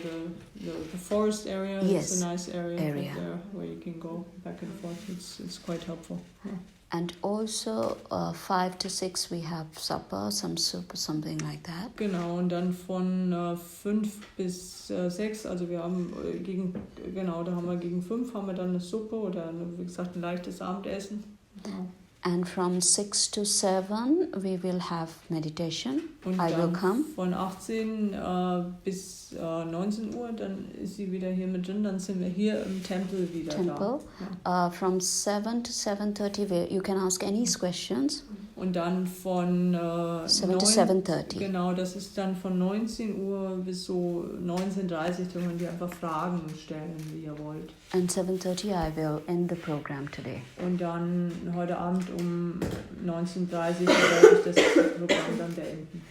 the forest area. Yes, It's a nice area. area. There where you can go back and forth. It's quite helpful. Yeah. And also 5 to 6 we have supper, some soup or something like that. Genau, und dann von 5 bis 6, also wir haben da haben wir gegen 5 haben wir dann eine Suppe oder wie gesagt ein leichtes Abendessen. Genau. And from 6 to 7 we will have meditation. Und I will dann come. von 18 bis 19 Uhr, dann ist sie wieder hier mit drin, dann sind wir hier im Tempel wieder Temple. da. Ja. From 7 to 7:30 you can ask any questions. Und dann von 7 to 7:30. Genau, das ist dann von 19 Uhr bis so 19:30 Uhr, da könnt ihr einfach Fragen stellen, wie ihr wollt. And 7:30 I will end the program today. Und dann heute Abend um 19:30 werde ich das Programm dann beenden.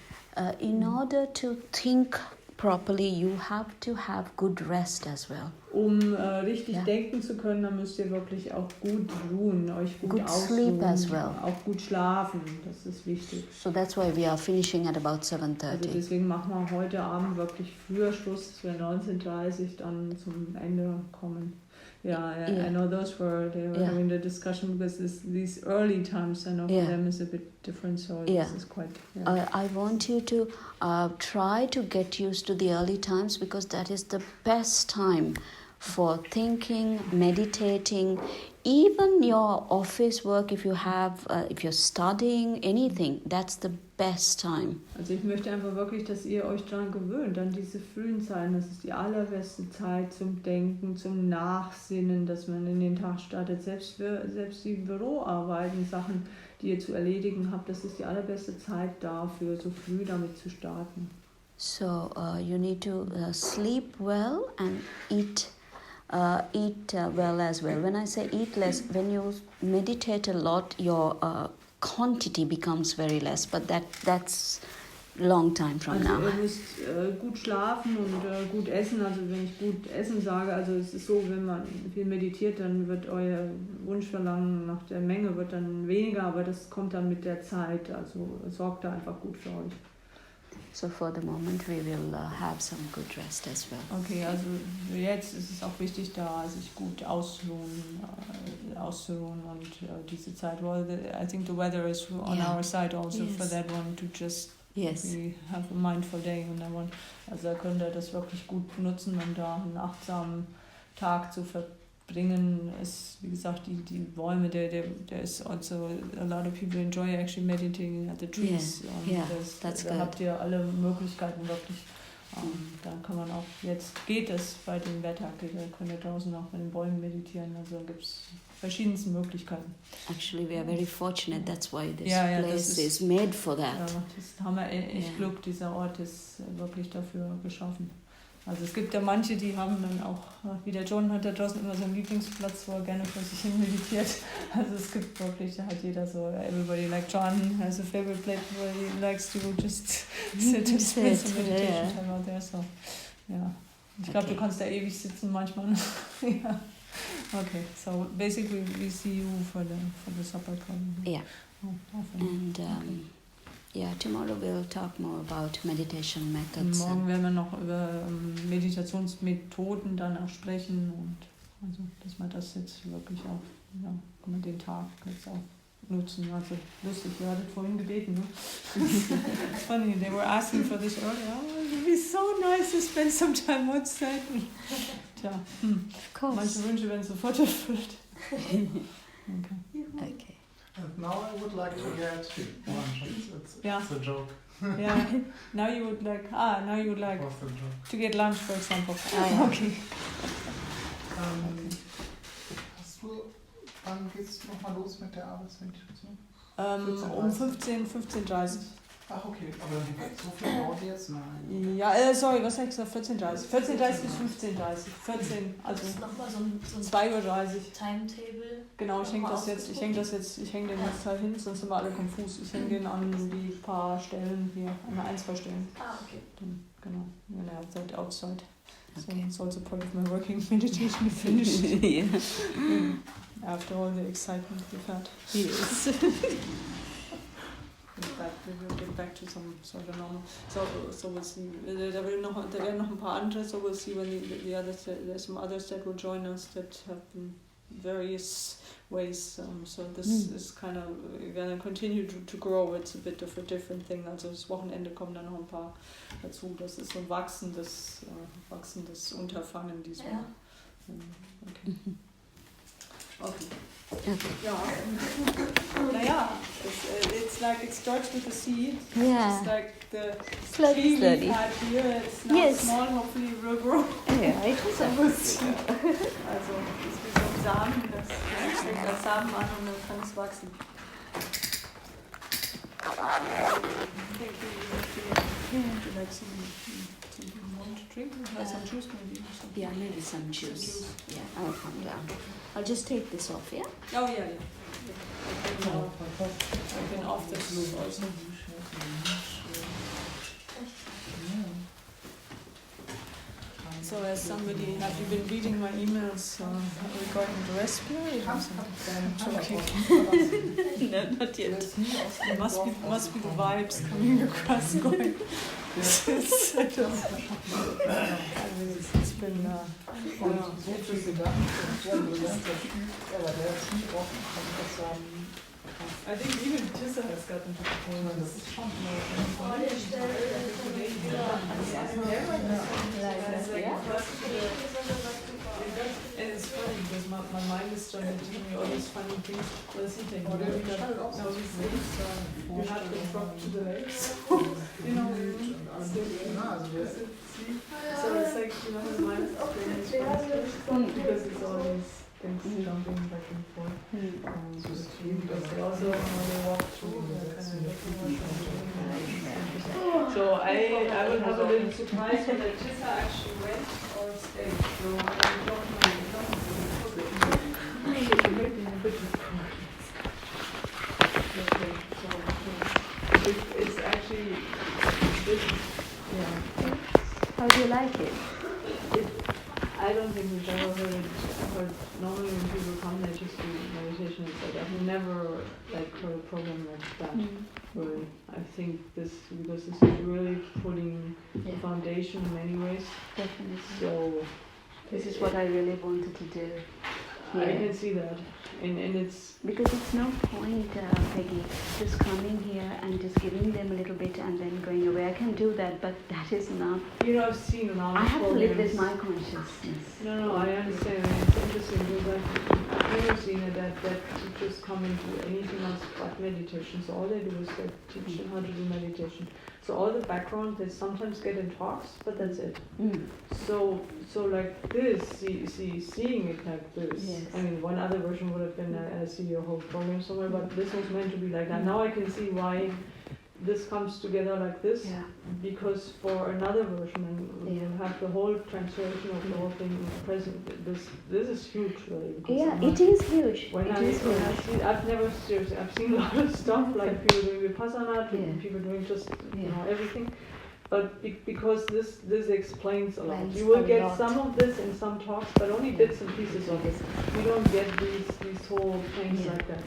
In order to think properly, you have to have good rest as well. Um richtig denken zu können, dann müsst ihr wirklich auch gut ruhen, euch gut Good ausruhen, sleep as well. auch gut schlafen, das ist wichtig. So that's why we are finishing at about Also 7:30. deswegen machen wir heute Abend wirklich früher Schluss, dass wir 19:30 dann zum Ende kommen. I know they were having the discussion because these early times, I know for them is a bit different, so this is quite... I want you to try to get used to the early times, because that is the best time for thinking, meditating, even your office work, if you're studying anything, that's the best time. Also ich möchte einfach wirklich, dass ihr euch daran gewöhnt, an diese frühen Zeiten. Das ist die allerbeste Zeit zum Denken, zum Nachsinnen, dass man in den Tag startet. Selbst die Büroarbeiten, Sachen, die ihr zu erledigen habt, das ist die allerbeste Zeit dafür, so früh damit zu starten. So you need to sleep well and eat well as well. When I say eat less, when you meditate a lot, your quantity becomes very less, but that's long time from now. Ihr müsst gut schlafen und gut essen. Also wenn ich gut essen sage, also es ist so, wenn man viel meditiert, dann wird euer Wunschverlangen nach der Menge wird dann weniger, aber das kommt dann mit der Zeit. Also sorgt da einfach gut für euch. So for the moment we will have some good rest as well. Okay, also jetzt ist es auch wichtig, da sich gut auszuruhen und diese Zeit. Well, I think the weather is on our side also for that one to just we have a mindful day on that one. Also da könnt ihr das wirklich gut nutzen, um da einen achtsamen Tag zu verbringen. Ist, wie gesagt, die Bäume, there is also a lot of people enjoy actually meditating at the trees. That's da good. habt ihr alle Möglichkeiten wirklich. Dann kann man auch, jetzt geht es bei dem Wetter, könnt ihr draußen auch mit den Bäumen meditieren, also da gibt es verschiedenste Möglichkeiten. Actually, we are very fortunate, that's why this Ja, place is made for that. Ja, das haben wir echt Glück, dieser Ort ist wirklich dafür geschaffen. Also es gibt ja manche, die haben dann auch, wie der John hat da draußen immer so einen Lieblingsplatz, wo er gerne vor sich hin meditiert. Also es gibt wirklich, da hat jeder so, everybody like John has a favorite place where he likes to just sit and spend some meditation time out there. So, ja. Ich glaube, du kannst da ewig sitzen manchmal. Ja. Okay, so basically we see you for the supper probably. Yeah. And tomorrow we'll talk more about meditation methods. Morgen werden wir noch über Meditationsmethoden dann auch sprechen und also, dass man das jetzt wirklich auch, kann man den Tag jetzt auch nutzen. Also lustig, ihr hattet vorhin gebeten, ne? It's funny, they were asking for this earlier. Oh, it would be so nice to spend some time outside. Tja, Of course. manche Wünsche werden sofort erfüllt. Okay. And now I would like to get lunch. It's a joke. Yeah. Now you would like What's the joke? to get lunch, for example. Okay. Wann geht's nochmal los mit der Arbeitsmeditation? Um 15:30. Ach, okay, aber so viel dauert jetzt? Nein. Ja, sorry, was habe ich gesagt? 14:30. 14:30 bis 15:30. 14, also Das ist nochmal so ein 2:30 Uhr. Timetable. Genau, ich hänge den jetzt halt hin, sonst sind wir alle konfus. Ich hänge den an die paar Stellen hier, an ein, zwei Stellen. Okay. Dann, genau, when I have that outside. Okay. So it's also part of my working meditation finished. After all the excitement we've had. Yes. We will get back to some sort of normal. So we'll see. Da werden noch ein paar andere. So we'll see when the others. There's some others that will join us that have in various ways. So this is kind of going to continue to grow. It's a bit of a different thing. Also das Wochenende kommen dann noch ein paar dazu. Das ist so ein wachsendes Unterfangen diesmal. Ja. Okay. Okay. Okay. Naja, it's like it starts with the seed. Yeah. It's like the Slowly, tree we've slowly. had here. It's now Yes. small, hopefully it will grow. Yeah, it is. So we'll see. Also, es ist wie so ein Samen, das steckt als Samen an und dann kann es wachsen. Want to drink? Have some juice maybe? Yeah, maybe some juice. Yeah, I'll come down. I'll just take this off, yeah? Oh, yeah. I've been off this loop also. So as somebody, have you been reading my emails regarding the respiratory? No, not yet. Must be the vibes coming across going. It's bin Und so viel Gedanken und der war der ist nie offen, kann ich das sagen. I think even Tissa has gotten to the point where Das ist schon and it's funny because my mind is trying to teach me all these funny things. Let's see, you Oder ich got halt auch all these things. You have to drop to the legs. You know, so it's like, you know, the mind is doing because it's all these things jumping back and forth. Because they also they walk through so I will have a little surprise when the Tissa actually went or stayed. So I don't maybe a bit of okay, so it's actually this, yeah. How do you like it? I don't think we've ever heard it, but normally when people come, they just do meditation. It's like I've never like heard a program like that. Where I think this because this is really putting the foundation in many ways. Definitely. So This is what I really wanted to do. I can see that, and it's because it's no point, Peggy, just coming here and just giving them a little bit and then going away. I can do that, but that is not. you know I've seen around. I have to live with programs. my consciousness. No, I understand. And it's interesting because I've never seen it that teachers come into anything else but meditation. So all they do is they teach them how to do meditation. So all the background they sometimes get in talks, but that's it. So like this, seeing it like this. Yes. I mean, one other version would have been I see your whole program somewhere, but this was meant to be like that. Now I can see why this comes together like this, because for another version, and you have the whole translation of the whole thing present. This is huge, really. Yeah, it is huge. I've never seriously. I've seen a lot of stuff like people doing vipassana, people doing just you know everything. But because this explains a lot. You will get some of this in some talks, but only bits and pieces of it. You don't get these whole things like that.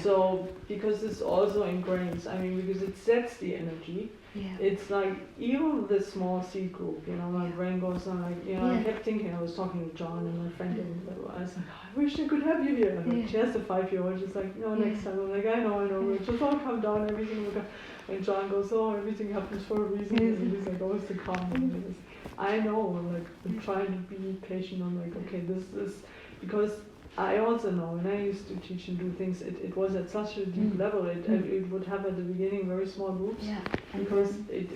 So because this also ingrains, I mean, because it sets the energy. It's like even the small seed group, you know, my brain goes on like, you know, I kept thinking, I was talking to John and my friend, and I was like, I wish I could have you here. Like, she has a 5-year-old, she's like, no, next time. I'm like, I know, we'll just all come down, everything will go. And John goes, oh, everything happens for a reason. And he's like, oh, it's to come. And I know, like, I'm trying to be patient. I'm like, okay, this is, because I also know, when I used to teach and do things, it was at such a deep level. It would have at the beginning very small groups, because it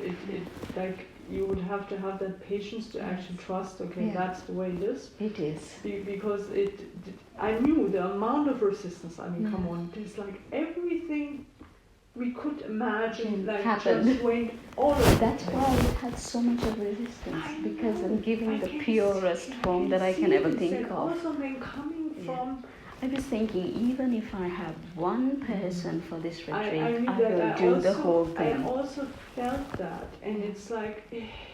like you would have to have that patience to actually trust. Okay, that's the way it is. It is because I knew the amount of resistance. I mean, come on, there's like everything we could imagine like happened. just went all of That's why it had so much of resistance, because I'm giving the purest form that I can ever think of. Also, then coming from. I was thinking, even if I have one person for this retreat, I will do the whole thing. I also felt that, and it's like,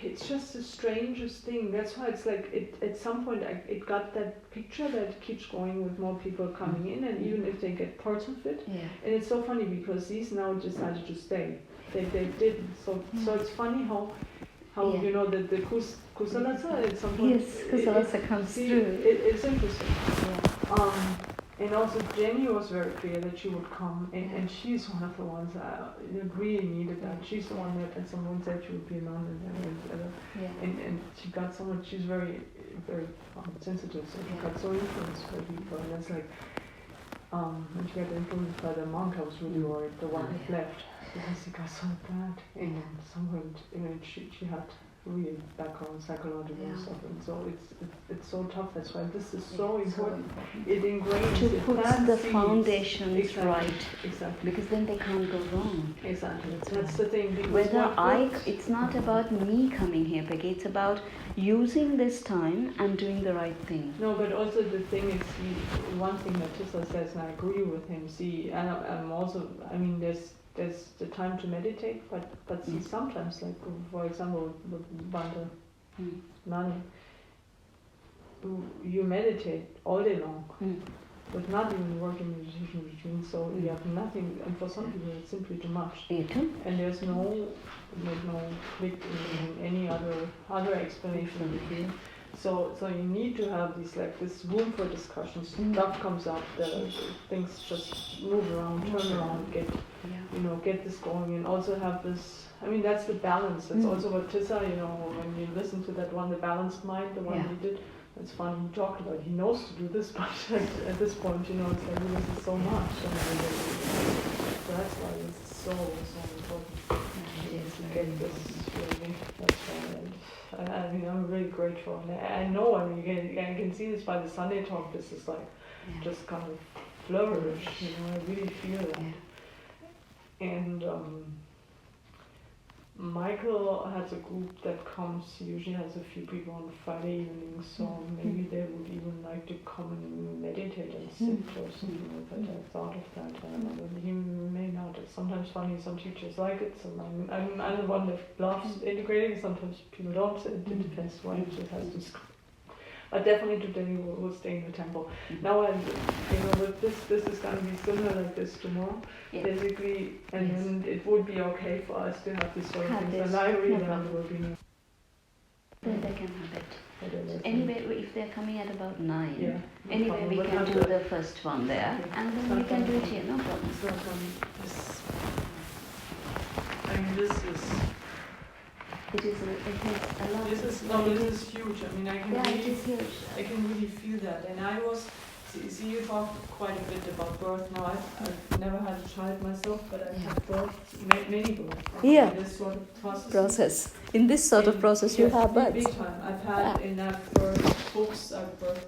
it's just the strangest thing. That's why it's like, at some point, it got that picture that keeps going with more people coming in, and even if they get parts of it. And it's so funny because these now decided to stay. They didn't. So it's funny how you know, the Kusalassa at some point. Yes, Kusalassa comes through. It's interesting. And also Jenny was very clear that she would come, and she's one of the ones that really needed that. She's the one that at some point said she would be a nun, and she got so much. She's very, very sensitive, so she got so influenced by people, and it's like, when she got influenced by the monk, I was really worried, the one that left, because he got so bad, and at some point, she had real background psychological stuff, and so it's so tough. That's why this is so important. It ingrains to put the seeds. foundations right, exactly, because then they can't go wrong. Exactly, that's the thing. Whether it's not about me coming here, Peggy. It's about using this time and doing the right thing. No, but also the thing is, one thing that Tissa says, and I agree with him. See, I'm also, I mean, there's the time to meditate, but see, sometimes, like for example, with Banda Nani, you meditate all day long, with not even working meditation routine, so you have nothing, and for some people it's simply too much. And there's no click in any other explanation. So you need to have these like this room for discussion. Stuff comes up, things just move around, turn around, get this going, and also have this. I mean, that's the balance. That's also what Tissa, when you listen to that one, the balanced mind, the one he did. It's funny, he talked about he knows to do this, but at this point, it's like he listens so much. So that's why it's so important. It is To very get this feeling. That's why. I mean, I'm really grateful. And I know, I mean, I can see this by the Sunday talk. This is like just kind of flourish. I really feel that. Yeah. And Michael has a group that comes. He usually has a few people on Friday evenings, so maybe they would even like to come and meditate and sit or something like that. I thought of that. He may not. It's sometimes funny. Some teachers like it. I'm the one that loves integrating. Sometimes people don't. It depends. One just has to. But definitely today we'll stay in the temple. Now, with this is going to be similar like this tomorrow, basically, and then it would be okay for us to have this sort of thing. And I really will be. They can have it. So anyway, if they're coming at about 9, anyway, we We'll can have do to- the first one there, and then we can do it here, no problem. It's not I mean, this is It is a lot. this is huge. I mean, it is huge. I can really feel that. And I was, see you talk quite a bit about birth now. I've never had a child myself, but I've had birth, many births. Yeah. This sort of Process. In this sort of process, you have big births. time. I've had enough birth books. I've birthed